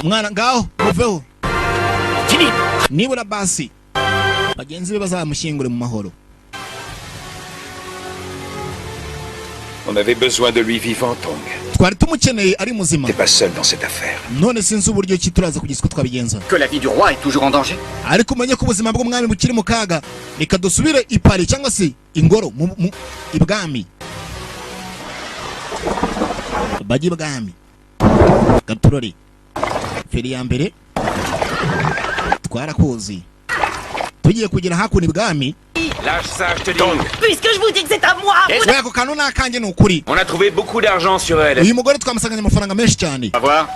Mwana ngaho muveho. Philippe, nibura basi bagenzi be bazamushyingure mu mahoro. On avait besoin de lui vivant, Tong. twari tumukeneye ari muzima. T'es pas seul dans cette affaire. None sinzi uburyo ki turaza kugeza ko twabigenza. Que la vie du roi est toujours en danger. Ariko umenye ko ubuzima bw'umwami bukiri mu kaga. Reka dusubire i Paris cyangwa se ingoro ibwami. Bajye ibwami. Gaturori. Feri ya mbere. Twarakoze. Tugiye kugira hakuno ibwami. Lâche ça, je te dis. Puisque je vous dis que c'est à moi. Ouais, ako kantu nakanje ni ukuri. On a trouvé beaucoup d'argent sur elle. Uyu mugore twamusanganye amafaranga menshi cyane. Va voir.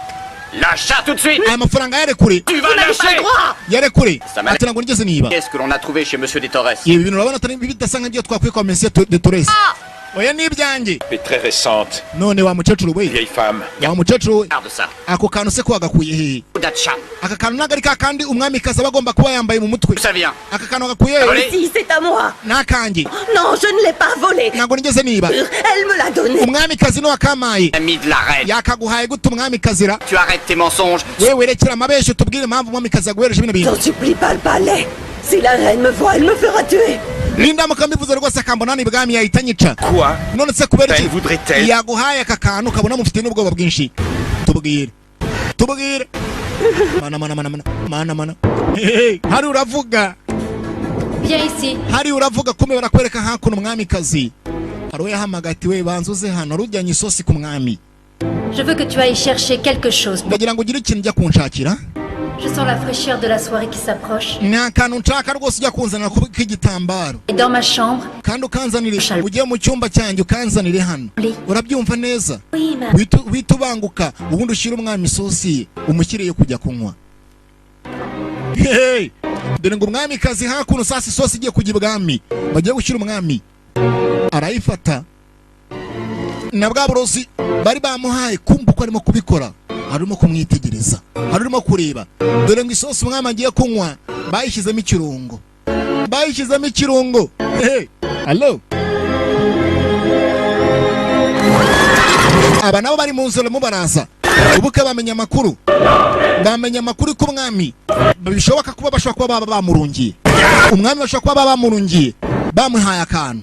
Lâche ça tout de suite. Aya mafaranga yare kure. Tu vas lâcher. Yare kure. Ça m'a- Ati ntabwo nigeze niba. Qu'est-ce que l'on a trouvé chez Monsieur de Torres? Ibi bintu urabona atari bidasa nk'ibyo twakwiye kwa Monsieur de Torres. Oya ni ibyanjye. Mais très récente. None wa mukecuru we. Vieille femme. Wa mukecuru we. Garde ça. Ako kantu se ko wagakuye hehe? Dacha. Aka kantu ntabwo ari ka kandi umwami kaza bagomba kuba yambaye mu mutwe. Ça vient. Aka kantu gakuye Allez. Si, c'est à moi. nakanjye. Non, je ne l'ai pas volé. Ntabwo nigeze niba. Elle me l'a donné. Umwami kazi no wakamaye. Ami de la reine. Yakaguhaye gute umwami kazira? Tu arrêtes tes mensonges. Wewe rekera amabesho tubwire impamvu umwami kazi yaguhereje bino bintu. J'en supplie pas le palais. Si la reine me voit, elle me fera tuer. Linda mukambivuze rwose akambona ni ibwami yahita nyica. Quoi? None se kubera Ben iki voudrait-elle? yaguhaye aka kantu kabona mufite n'ubwoba bwinshi? Tubwire. Mana. Hey, hari uravuga. Viens ici. Hari uravuga kume barakwereka hakuno umwami kazi. Hari yahamagati we banzuze hano rujyanye isosi ku mwami. Je veux que tu ailles chercher quelque chose. Ndagira ngo ugire ikintu njya kunshakira. Je sens la fraîcheur de la soirée qui s'approche. Nta kantu nshaka rwose ujya kunzanira k'igitambaro. Et dans ma chambre. Kandi ukanzanire ugiye mu cyumba cyanjye ukanzanire hano. Urabyumva neza? Oui, ma. Wita ubanguka ubundi ushyira umwami isosi umushyiriye kujya kunywa. Hey! Dore ngo umwami kazi hakuno sasa isosi igiye kujya ibwami. Bagiye gushyira umwami. Arayifata. Na bwa burozi bari bamuhaye kumva ko arimo kubikora. Harimo kumwitegereza. Harimo kureba. Dore ngo isosi umwami agiye kunywa bayishyizemo ikirungo. Hey! Hello. Aba nabo bari mu nzira mu baraza. Ubuke bamenya amakuru. Bamenya amakuru ko umwami bishoboka kuba bashobora kuba baba bamurungiye. Umwami bashobora kuba baba bamurungiye. Bamuhaye akantu.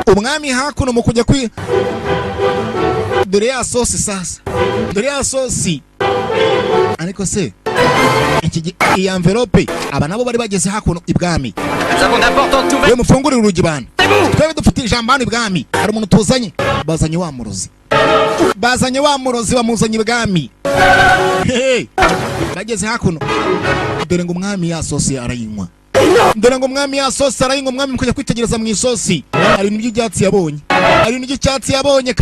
Umwami hakuno mu kujya dore ya sosi sasa. Dore ya sosi. Ariko se iyi envelope aba nabo bari bageze hakuno ibwami. We mufungurire urugi bana. Twebe dufite ijambo hano ibwami. Hari umuntu tuzanye. Bazanye wa murozi bamuzanye ibwami. Hey! Bageze hakuno. Dore ngo umwami ya sosi arayinywa. Dore ngo umwami ya sosi arayinywa. Umwami mukajya kwitegereza mu isosi. Hari ibintu by'icyatsi yabonye.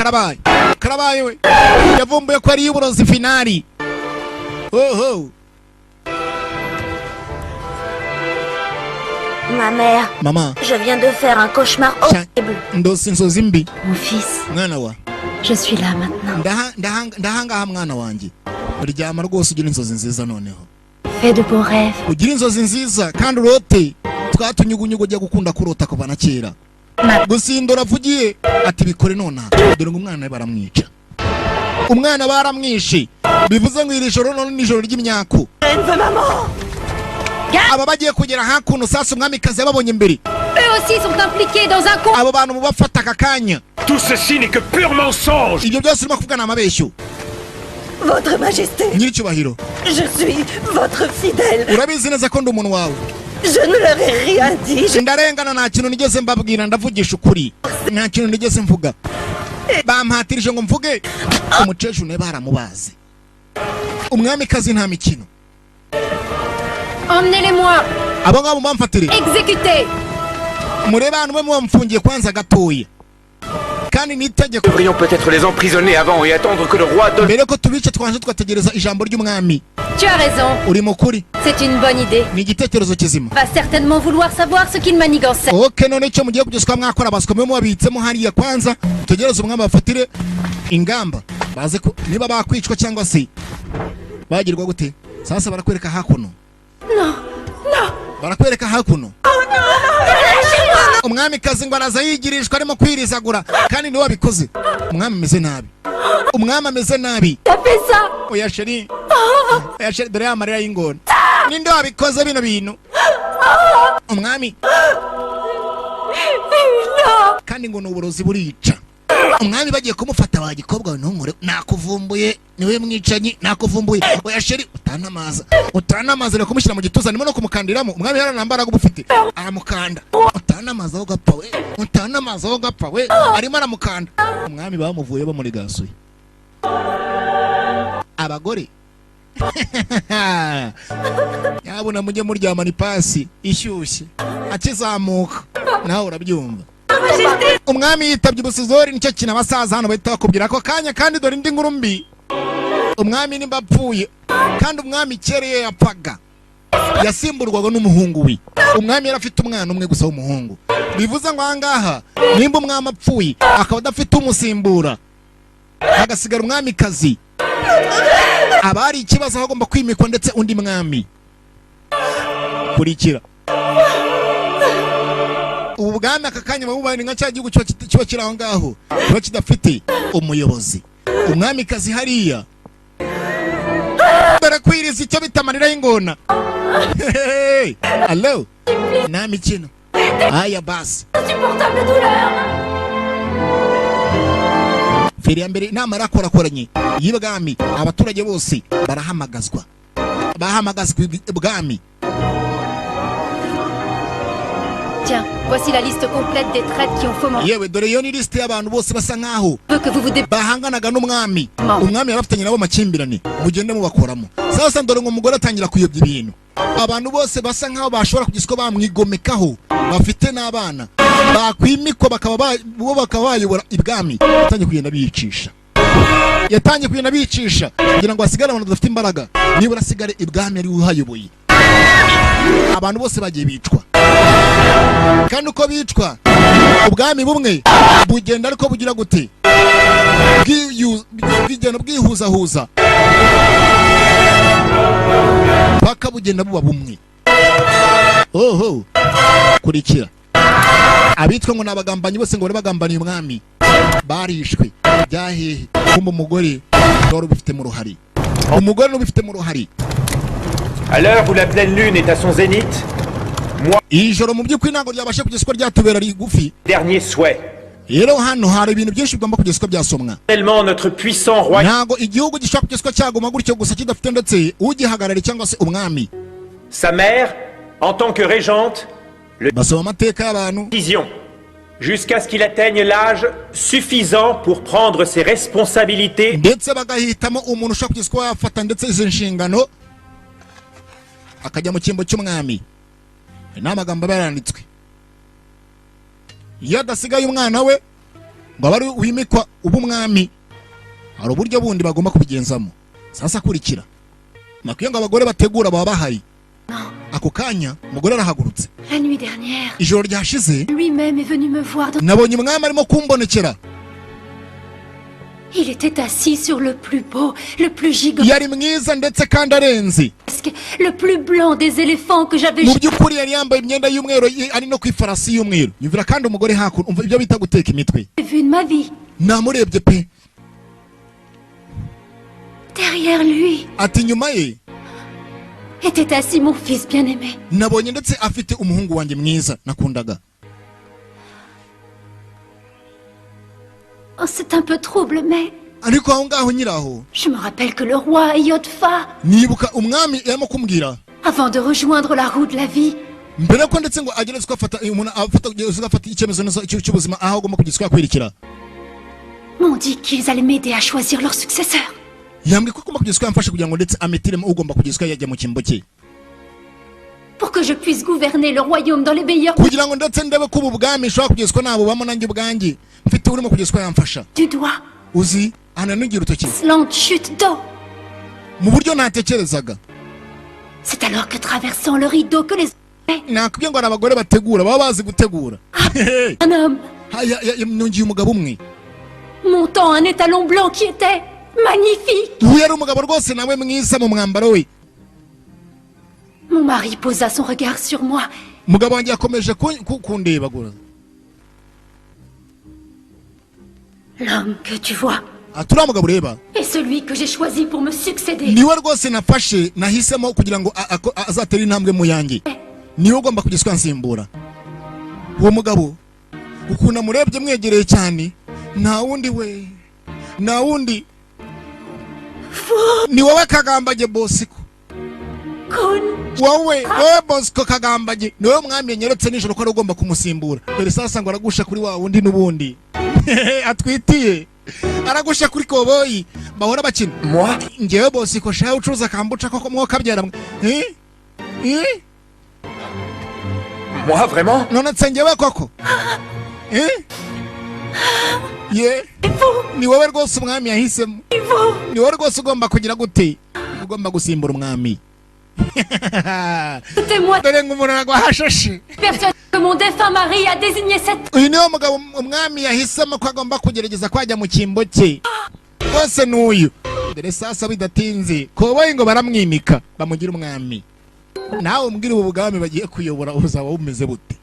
Karabaye we. Yavumbuye ko ari uburozi finali. Oh. Ma mère. Maman. Je viens de faire un cauchemar horrible. Ndose inzozi mbi. Mon fils. Mwana wa. Je suis là maintenant. Ndahangaha mwana wanjye. Uryama rwose ugira inzozi nziza noneho. Fais de beaux rêves. Ugira inzozi nziza kandi urote. Twatunyugunyugo ujya gukunda kurota kuva na kera. Gusindura avugiye ati bikore nonaha. Dore ngo umwana baramwica. Umwana baramwishe. Bivuze ngo iri joro none nijoro ry'imyako. Aba bagiye kugera hakuno sasa umwami kazi yababonye mbere. Eux aussi sont impliqués dans un complot. Abo bantu mubafata akakanya. Tout ceci n'est que pur mensonge. Ibyo byose urimo kuvuga amabeshyo. Votre Majesté. Nyiricyubahiro. Je suis votre fidèle. Urabizi neza ko ndi umuntu wawe. Je ne leur ai rien dit. Ndarengana nta kintu nigeze mbabwira ndavugisha ukuri. Nta kintu nigeze mvuga. Bampatirije ngo mvuge. Umukecuru ne baramubaze. Umwami kazi nta mikino. Emmenez-les-moi. Abo ngabo bamfatire. Exécutez. Mureba hano mwe mumfungiye kwanza gatoya. Kandi nitegeko. Devrions peut-être les emprisonner avant et attendre que le roi donne. Mbere ko tubice twanje twategereza ijambo ry'umwami. Tu as raison. Uri mukuri. C'est une bonne idée. Ni igitekerezo kizima. Va certainement vouloir savoir ce qu'il manigançait. Okay, none cyo mugiye kugezwa mwakora baskomwe mu babitsemo hariya kwanza tutegereza umwami bafatire ingamba. Baze ko niba bakwicwa cyangwa se bagirwa gute. Sasa barakwereka hakuno. Non. Barakwereka hakuno. Umwami kazi ngo araza yigirishwa arimo kwirizagura kandi niwe wabikoze. Umwami meze nabi. umwami ameze nabi. T'as fait ça? Oya sheri. Oya sheri, dore amarira y'ingona. Ninde wabikoze bino bintu? Umwami. Kandi ngo n'uburozi burica. Umwami bagiye kumufata bagikobwa ntunkore, nakuvumbuye niwe mwicanyi, nakuvumbuye. Oya sheri, utanamaza reka kumushyira mu gituza nimo no kumukandiramo. Umwami yaranambara gubufite aramukanda. Utanamaza ho gapfa we, utanamaza ho gapfa we, arimo aramukanda. Umwami bamuvuye bamuri gasuye. Abagore yabona mujye muryamana ipasi ishyushye akizamuka nawe urabyumva. Umwami yitabye ubusizori, nicyo kintu abasaza hano bahita bakubwira ako kanya. Kandi dore indi nkuru mbi, umwami nimba apfuye kandi umwami kereye yapfaga yasimburwaga n'umuhungu we. Umwami yari afite umwana umwe gusa w'umuhungu, bivuze ngo ahangaha nimba umwami apfuye akaba adafite umusimbura hagasigara umwamikazi, aba ari ikibazo, agomba kwimikwa ndetse undi mwami. Kurikira ubu bwami aka kanya babubanye nka cya gihugu kiba kiri aho ngaho kiba kidafite umuyobozi. Umwamikazi hariya dore kwiriza icyo bitamarira y'ingona. Allo nta mikino. Aya basi feri ya mbere inama yarakorakoranye y'ibwami, abaturage bose barahamagazwa, bahamagazwa ibwami. Tiens, voici la liste complète des traîtres qui ont fomenté. Yewe dore yo ni liste y'abantu bose basa nkaho Que vous vous bahanganaga n'umwami. Umwami yarafitanye nabo makimbirane, mugende mubakoramo. Sasa dore ngo umugore atangira kuyobya ibintu. Abantu bose basa nkaho bashobora kugiswa bamwigomekaho, bafite n'abana bakwimikwa bakaba bayobora ibwami. Yatangiye kugenda biyicisha, yatangiye kugenda biyicisha kugira ngo hasigare abantu badafite imbaraga, nibura asigare ibwami ari uhayoboye. Abantu bose bagiye bicwa, kandi uko bicwa ubwami bumwe bugenda ariko bugira gute, bigenda bwihuzahuza paka bugenda buba bumwe. Oho kurikira abitwa ngo nabagambanyi bose ngo bari bagambaniye umwami barishwe. Byahehe kumba umugore wari ubifite mu ruhari, umugore n'ubifite mu ruhari. À l'heure où la pleine lune est à son zénith, moi, ijoro mu by'ukuri ntabwo ryabasha kugeswa ryatubera rigufi. dernier souhait. Rero hano hari ibintu byinshi bigomba kugeswa byasomwa. Tellement notre puissant roi. Ntabwo igihugu gishobora kugeswa cyaguma gutyo gusa kidafite ndetse ugihagarare cyangwa se umwami. Sa mère, en tant que régente, le basoma amateka y'abantu décision, jusqu'à ce qu'il atteigne l'âge suffisant pour prendre ses responsabilités. ndetse bagahitamo umuntu ushobora kugeswa yafata ndetse izo nshingano akajya mu cyimbo cy'umwami. N'amagambo baranditswe, iyo adasigaye umwana we ngo bari wimikwa ubumwami, hari uburyo bundi bagomba kubigenzamo. Sasa kurikira nakwiye ngo abagore bategura baba bahari. Ako kanya umugore arahagurutse. La nuit dernière, Ijoro ryashize lui-même est venu me voir. nabonye umwami arimo kumbonekera. Il était assis sur le plus beau, le plus gigantesque, Yari mwiza ndetse kandi arenze. le plus blanc des éléphants que j'avais Mu by'ukuri yari yambaye imyenda y'umweru ari no ku ifarasi y'umweru. Yumvira kandi umugore hakuno, umva ibyo bita guteka imitwe. vu de ma vie. Namurebye pe. Derrière lui Ati nyuma ye était assis mon fils bien-aimé. nabonye ndetse afite umuhungu wanjye mwiza nakundaga. Oh, c'est un peu trouble, mais Ariko aho ngaho nyiraho je me rappelle que le roi Yodfa, nibuka umwami yarimo kumbwira avant de rejoindre la roue de la vie, mbere ko ndetse ngo ageretse ko afata umuntu afata icyemezo cy'ubuzima aho agomba kugiswa kwirikira. m'ont dit qu'ils allaient m'aider à choisir leur successeur. Yambwiye ko agomba kugiswa yamfashe kugira ngo ndetse ametiremo ugomba kugiswa yajya mu cyimbo cye, Pour que je puisse gouverner le royaume dans les meilleurs kugira ngo ndetse ndebe ko ubu bwami nshobora kugiswa nabo bamo nanjye ubwanjye mfite urimo kugiswa yamfasha. du doigt. Uzi ananigira urutoki Lente chute d'eau. mu buryo ntatekerezaga. C'est alors que traversant le rideau que les... Nakubwiye ngo hari abagore bategura baba bazi gutegura. Un homme Nungiye umugabo umwe montant un étalon blanc qui était magnifique. uyu yari umugabo rwose nawe mwiza mu mwambaro we. Mon mari posa son regard sur moi. Umugabo wanjye yakomeje kundeba gura. L'homme que tu vois, aturiya mugabo ureba est celui que j'ai choisi pour me succéder. niwe rwose nafashe nahisemo kugira ngo azatere intambwe mu yanjye, niwe ugomba kugiswa nsimbura. Uwo mugabo ukunda murebye mwegereye cyane, nta wundi we, nta wundi ni wowe Kagambage Bosco. wowe Bosco Kagambage niwe mwami yanyeretse nijoro ko ari ugomba kumusimbura. Dore sasa ngo aragusha kuri wa wundi n'ubundi atwitiye, aragusha kuri koboyi bahora bakina. Ngewe Bosco shaho ucuruza kambuca koko mwo kabyara Moi, vraiment? none nsengewe koko ni wowe rwose umwami yahisemo, ni wowe rwose ugomba kugira gute, ugomba gusimbura umwami. Dore ng'umuntu aragwahashashe. Personne que mon défunt mari a désigné cette... Uyu niwo mugabo umwami yahisemo ko agomba kugerageza kwajya mu cyimbo cye, rwose n'uyu. Dore sasa bidatinze koboyi ngo baramwimika bamugira umwami. Nawe umbwire ubu bwami bagiye kuyobora uzaba bumeze bute?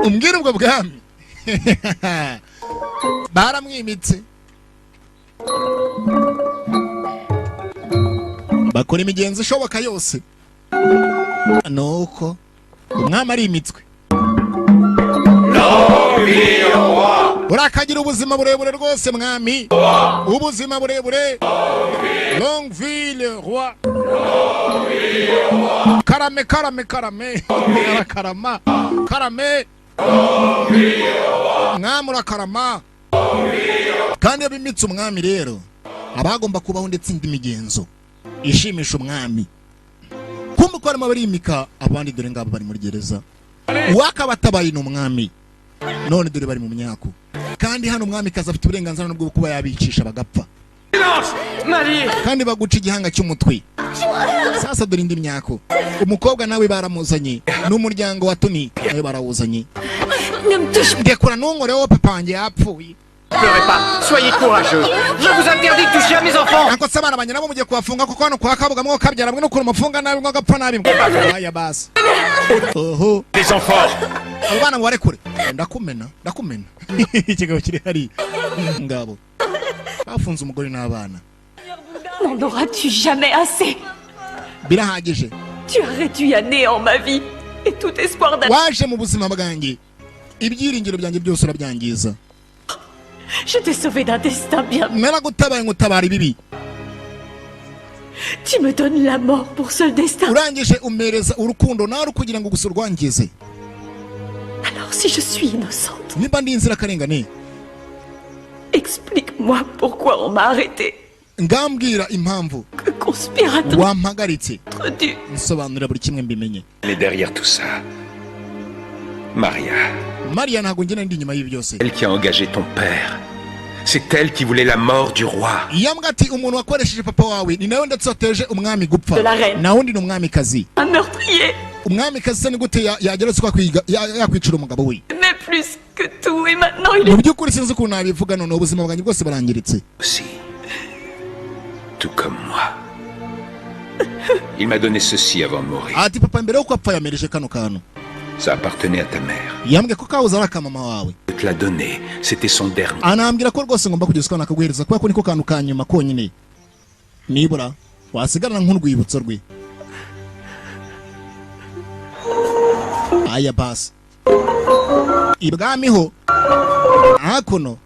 Umbwire ubwo bwami. Baramwimitse, bakora imigenzo ishoboka yose, nuko umwami arimitswe. Urakagira ubuzima burebure rwose mwami, ubuzima burebure. Longue vie le roi. Karame karame karame karama karame mwami urakarama. Kandi abimitse umwami rero abagomba kubaho ndetse indi migenzo ishimisha umwami. Kumbe ko arimo barimika abandi, dore ngabo bari muri gereza, uwakabatabaye n'umwami, none dore bari mu myako. Kandi hano umwami kaza afite uburenganzira bwo kuba yabicisha bagapfa, kandi baguca igihanga cy'umutwe. Sasa dore indi myako, umukobwa nawe baramuzanye n'umuryango wa Tony nawe barawuzanye. Ndekura n'unkoreho papa wanjye yapfuye. Pleurez pas, soyez courageux. Je vous interdis de toucher à mes enfants. Ako sabana banyina bo mugiye kubafunga kuko hano kwa kabuga mwo kabyara mwe no kumufunga nabi ngo gapfa nabi. Aya basi. Oho, Les enfants. abana ngo barekure. Ndakumena. Ikigabo kiri hari ngabo. Bafunze umugore n'abana. N'en auras-tu jamais assez? Birahagije. Tu as réduit à néant ma vie et tout espoir d'avenir. Waje mu buzima bwanjye, ibyiringiro byanjye byose urabyangiza. Je t'ai sauvé d'un destin bien. Naragutabaye ngutabara ibibi. Tu me donnes la mort pour ce destin. Urangije umereza urukundo nawe kugira ngo gusa urwangize. Alors si je suis innocente, Niba ndi inzirakarengane, explique-moi pourquoi on m'a arrêté. ngambwira impamvu Que conspirateur wampagaritse, du... nsobanurira buri kimwe mbimenye. Elle est derrière tout ça. Maria. Maria ntago ngena ndi nyuma y'ibi byose. Elle qui a engagé ton père. C'est elle qui voulait la mort du roi. Yambwa ati umuntu wakoresheje papa wawe ni nawe ndetse wateje umwami gupfa. De la reine. Na wundi ni umwami kazi. Un meurtrier. Umwami kazi se ni gute yageretse kwa kwiga yakwicira umugabo we. Mais plus que tout et maintenant il Mu est... by'ukuri sinzi ukuntu nabivuga none ubuzima bwanjye bwose barangiritse. Aussi. Tout comme moi. Il m'a donné ceci avant de mourir. Ati papa mbere yuko apfa yamereje kano kantu. Ça appartenait à ta mère. Yambwe ko kabuze ari akamama wawe. Je te l'a donné. C'était son dernier. Anambwira ko rwose ngomba kugezwa nakaguhereza kuko ko niko kantu kanyuma konyine. Nibura wasigarana nk'urwibutso rwe. Aya basi. Ibwami ho. Hakuno.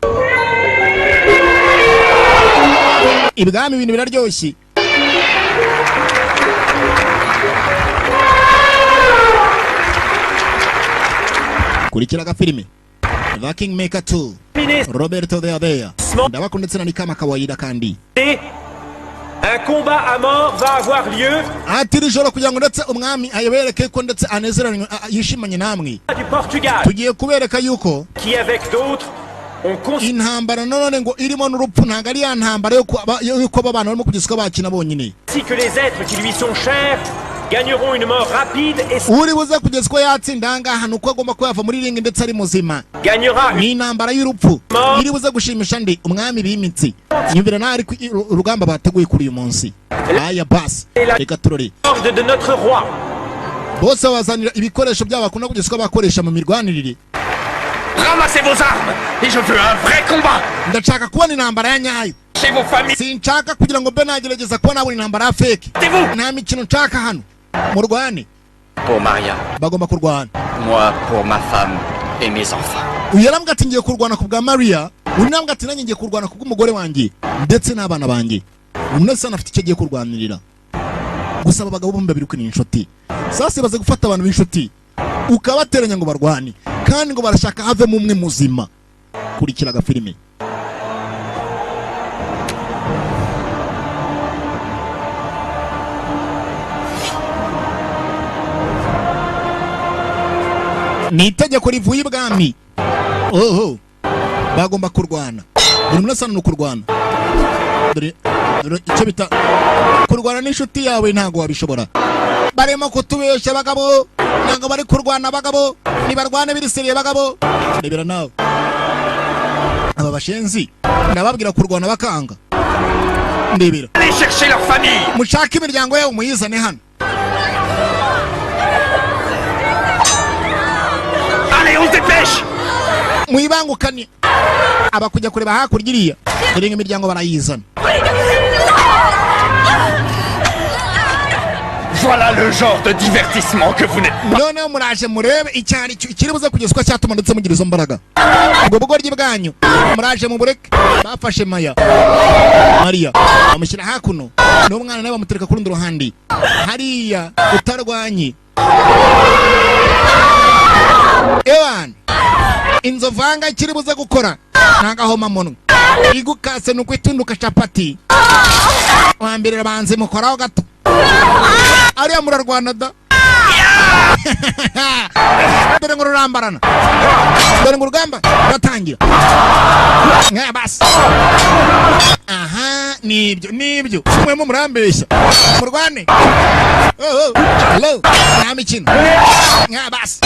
Ibwami ibintu biraryoshye. Kurikira agafilime The Kingmaker 2 Roberto de Avea ndabakunda ndetse na kama kawaida kandi Un combat à mort va avoir lieu atiri joro kugira ngo ndetse umwami ayebereke ko ndetse anezeranywe yishimanye namwe du Portugal tugiye kubereka yuko qui avec d'autres ont construit intambara none ngo irimo n'urupfu ntago ari ya ntambara yuko abana barimo kugiswa bakina bonyine que les êtres qui lui sont chers gagneront une mort rapide et uri buze kugezwa yatsinda ngaha nuko agomba kwava muri ringi ndetse ari muzima gagnera ni intambara y'urupfu iri buze gushimisha ndi umwami bimitsi nyumvira nari urugamba bateguye kuri uyu munsi aya basi reka turore de notre roi bose bazanira ibikoresho by'abakunda kugezwa bakoresha mu mirwanirire Ramassez vos armes et je veux un vrai combat. Ndashaka kubona intambara ya nyayo. Chez vos familles. Sinshaka kugira ngo mbe nagerageza kubona abona intambara ya fake. Nta mikino nshaka hano. Murwane. Pour Maria. Bagomba kurwana. Moi pour ma femme et mes enfants. Uyarambwa ati ngiye kurwana ku bwa Maria, unambwa ati nanjye ngiye kurwana ku bw'umugore wanjye ndetse n'abana banjye. Umunsi anafite icyo agiye kurwanirira. Gusaba abagabo bombi babiri kwini inshuti. Sasa baze gufata abantu b'inshuti. Ukabateranya ngo barwane kandi ngo barashaka have mu umwe muzima. Kurikira agafilime. Ni itegeko rivuye ibwami. Oho. Bagomba kurwana. Buri munsi no kurwana. Dore icyo bita kurwana n'inshuti yawe ntago wabishobora. Baremo kutubeshya abagabo, ntago bari kurwana abagabo, ni barwane biriseriye abagabo. Rebera nawe. Aba bashenzi ndababwira kurwana bakanga. Ndebera. Allez chercher leur famille. Mushaka imiryango yabo muyizane hano. Allez, on se dépêche. Muyibangukanye. Abakujya kureba hakurya iriya. Dore imiryango barayizana. Voilà le genre de divertissement que vous n'êtes pas. None muraje murebe icyari kiri buze kugezwa cyatuma ndetse mugira izo mbaraga. Ubwo bugoryi bwanyu muraje mu bureke bafashe Maria bamushyira hakuno n'umwana nawe bamutereka ku rundi ruhande hariya utarwanye. Ewan inzovanga kiri buze gukora ntagahoma munwa igukase nuko itunduka capati wambere banze mukoraho gato ariya murarwana da. Dore ngo rurambarana. Dore ngo urugamba ruratangira. Nka basi. Aha, nibyo. Mwe murambeshya. Murwane. Hello. Nta mikino. Nka basi.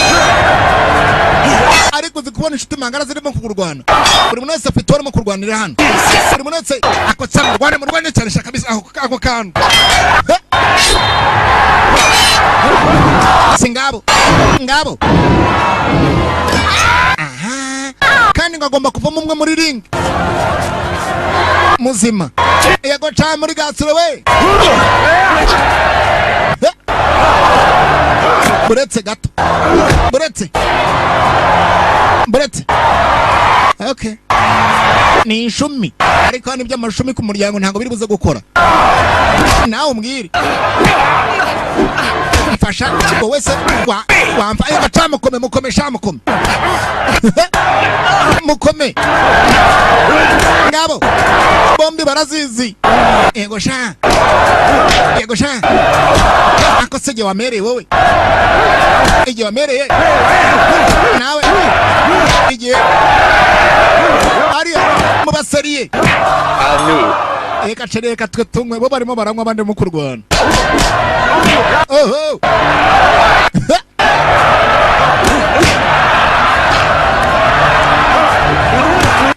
Ariko zikubona inshuti mangara zirimo kurwana. Buri muntu wese afite warimo kurwanira hano. Buri muntu wese akotsa murwane cyane shaka bisi ako kantu. Singabo. Aha. Kandi ngagomba kuvamo umwe muri ring. Muzima. Yego cha muri gasiro we. Buretse gato. Buretse. Okay. Ni inshumi. Ariko hano iby'amashumi ku muryango ntago biri buze gukora. Nawe umbwire. Mfasha ngo wese wamfa ayo gacamo mukome shamukome. Mukome. Ngabo. Bombi barazizi. Yego sha. Ako seje wamereye wowe. Ije wamereye. Nawe. Ije. Ariya mubasariye. Amen. Eka chereka twe tumwe bo barimo baranywa abandi mu kurwana. Oho.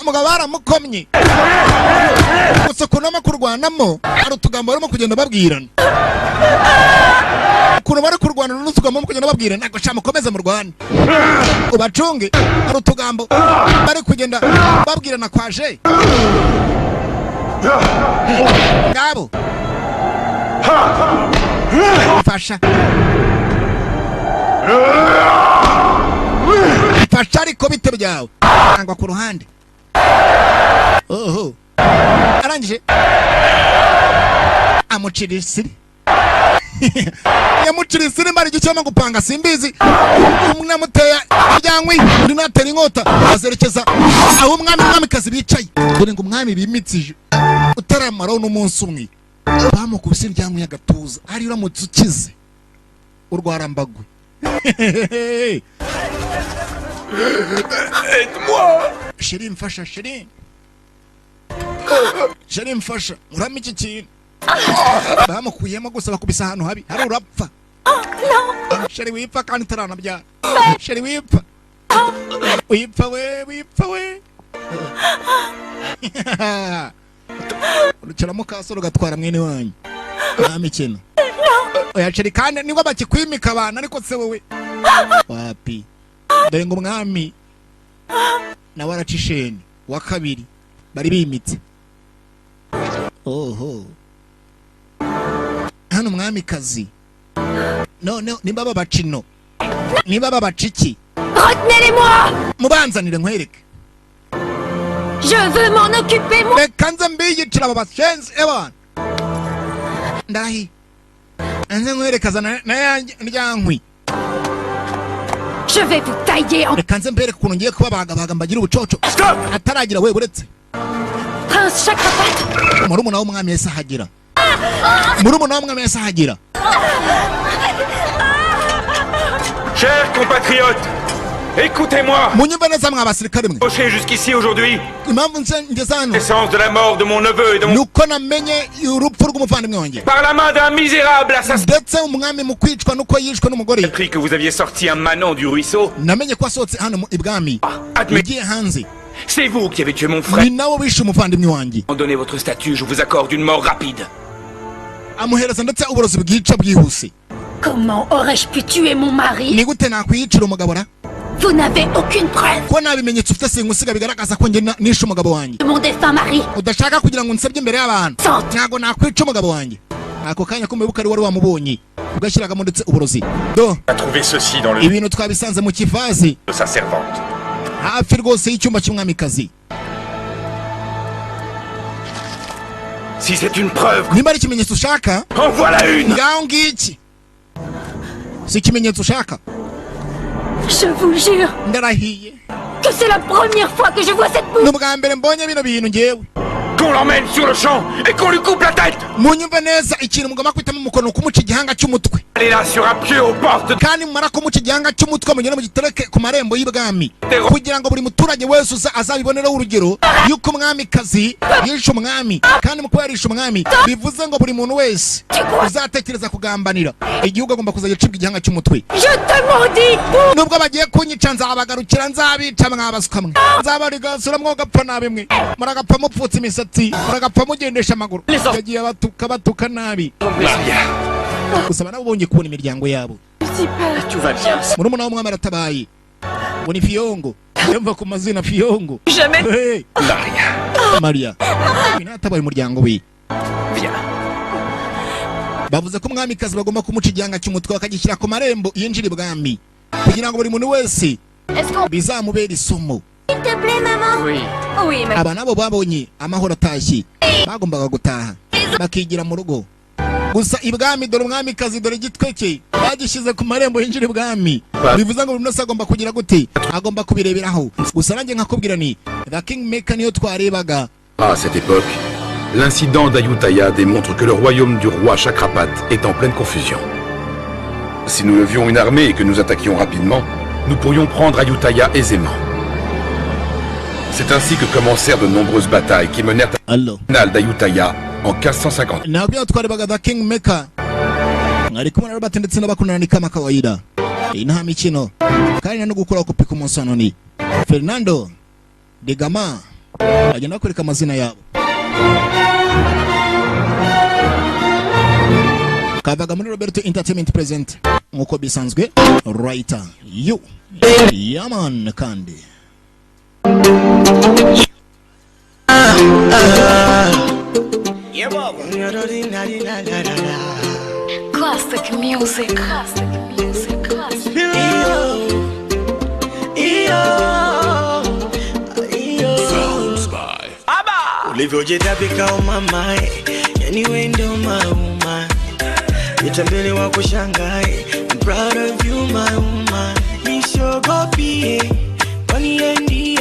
Umugabo baramukomye. Gusa kunama kurwanamo ari utugambo barimo kugenda babwirana. Kuno bari kurwana n'utugambo kugenda babwirana ngo sha mukomeze mu Rwanda. Ubacunge ari utugambo bari kugenda babwirana kwaje. Ngabo. Fasha ariko bite byawe angwa ku ruhande. Oho. Arangije amucirisiri. Yamucirisiri mbari gicoma gupanga simbizi. Umnamuteye ryangwi uri natera inkota azerekeza aho mwamikazi bicaye. Dore ngo umwami bimitsije utaramaraho n'umunsi umwe. Bamukubise ryangwi y'agatuza ari uramutse ukize urwarambagwe. Aide-moi. Chérie mfasha chérie. Chérie mfasha urama iki kintu. Bamukuyemo gusa bakubisa ahantu habi hari urapfa. Chérie wipfa kandi taranabya. Chérie wipfa. Wipfa we. Urucara mukasoro gatwara mwene wanyu. Namikino. Oya chérie kandi nibwo bakikwimika abana ariko se wowe. Wapi. Dore ngo umwami nawe aracisheni wa kabiri bari bimitse. Oho, hano mwamikazi none nimba babacino niba babaciki Retenez-les-moi! mubanzanire nkwereke. Je veux m'en occuper, moi! Reka nze mbiyicira aba bashenzi ebana ndahi anze nkwereka na yanjye ndyankwi. Je vais vous tailler en... Reka nze mbereke ukuntu ngiye kubabagabaga mbagira ubucoco ataragira we buretse Prince Chakrapat! murumuna w'umwami yese ahagira. Murumuna w'umwami yese ahagira. Chers compatriotes, écoutez-moi. Munyumve neza mwa basirikare mwe. Approchez jusqu'ici aujourd'hui. Impamvu ngeze hano L'essence de la mort de mon neveu et de mon... nuko namenye urupfu rw'umuvandimwe wanjye Par la main d'un misérable assassin. ndetse umwami mu kwicwa nuko yishwe n'umugore. J'ai appris que vous aviez sorti un manant du ruisseau. Namenye ko asohotse hano ibwami yagiye hanze. C'est vous qui avez tué mon frère. Ni nawe wishe umuvandimwe wanjye. Donnez votre statut, je vous accorde une mort rapide. Amuhereza ndetse uburozi bwica bwihuse. Comment aurais-je pu tuer mon mari? Ni gute nakwiyicira umugabo ra? Vous n'avez aucune preuve Ko nta bimenyetso ufite singusiga bigaragaza ko njye nishe umugabo wanjye. de mon défunt mari. Udashaka kugira ngo nsebye imbere y'abantu. Ntago nakwica umugabo wanjye. Ako kanya kumwibuka ari wari wamubonye ugashyiragamo ndetse uburozi. Do A trouvé ceci dans le ibintu twabisanze mu kivazi de sa servante. hafi rwose y'icyumba cy'umwamikazi. Si c'est une preuve, Nimba ari ikimenyetso ushaka en voilà une. ngaho ngiki. Si ikimenyetso ushaka Je vous jure ndarahiye que c'est la première fois que je vois cette boue. n'ubwa mbere mbonye bino bintu ngewe. Qu'on l'emmène sur le champ et qu'on lui coupe la tête. Munyumve neza ikintu mugomba kwitamo umukono kumuca igihanga cy'umutwe. Elle est là sur un pied aux portes. Kandi mumara kumuca igihanga cy'umutwe mugende mugitereke ku marembo y'ibwami kugira ngo buri muturage wese azabibonereho urugero yuko umwamikazi yishe umwami. Kandi mukuba yarishe umwami bivuze ngo buri muntu wese uzatekereza kugambanira igihugu agomba kuzajya acibwa igihanga cy'umutwe. Je te maudis! Nubwo bagiye kunyica nzabagarukira nzabica mwabasuka mwe nzabarigasura mwogapfa nabi mwe muragapfa mupfutse imisatsi muragapfa mugendesha amaguru. Yagiye batuka nabi. Usaba nabo bongeye kubona imiryango yabo. Tout va bien. Murumuna w'umwami aratabaye ngo ni Fiyongo. Yumva ku mazina Fiyongo. Jamais. Hey. Maria. Maria natabaye umuryango we. Viens. Bavuze ko umwamikazi bagomba kumuca igihanga cy'umutwe bakagishyira ku marembo yinjira ibwami kugira ngo buri muntu wese bizamubera isomo. S'il te plaît, maman. Oui. Oui, ma... Aba nabo babonye amahoro atashye bagombaga gutaha bakigira mu rugo. Gusa ibwami dore umwamikazi dore igitwe cye bagishyize ku marembo yinjira ibwami. Bivuze ngo buri wese agomba kugira gute agomba kubireberaho. Gusa nanjye nkakubwira ni The Kingmaker niyo twarebaga. À cette époque, l'incident d'Ayutthaya démontre que le royaume du roi Chakrapat est en pleine confusion. Si nous levions une armée et que nous attaquions rapidement, nous pourrions prendre Ayutthaya aisément. C'est ainsi que commencèrent de nombreuses batailles qui menèrent à la finale d'Ayutthaya en 1550. Nabyo twarebaga The Kingmaker. Ngari kumwe n'abati ndetse n'abakunana kama kawaida. Nta mikino kandi no gukora kopi ku musano ni Fernando de Gama agenda kwereka amazina yabo. Kavaga muri Roberto Entertainment present nkuko bisanzwe writer you yaman kandi Classic music. Classic music. Classic. Sounds by ulivyojitapika umamae, yani wewe ndio mauma, nitambele wa kushangae. I'm proud of you my woman, nisogopie kwani yeye ndiye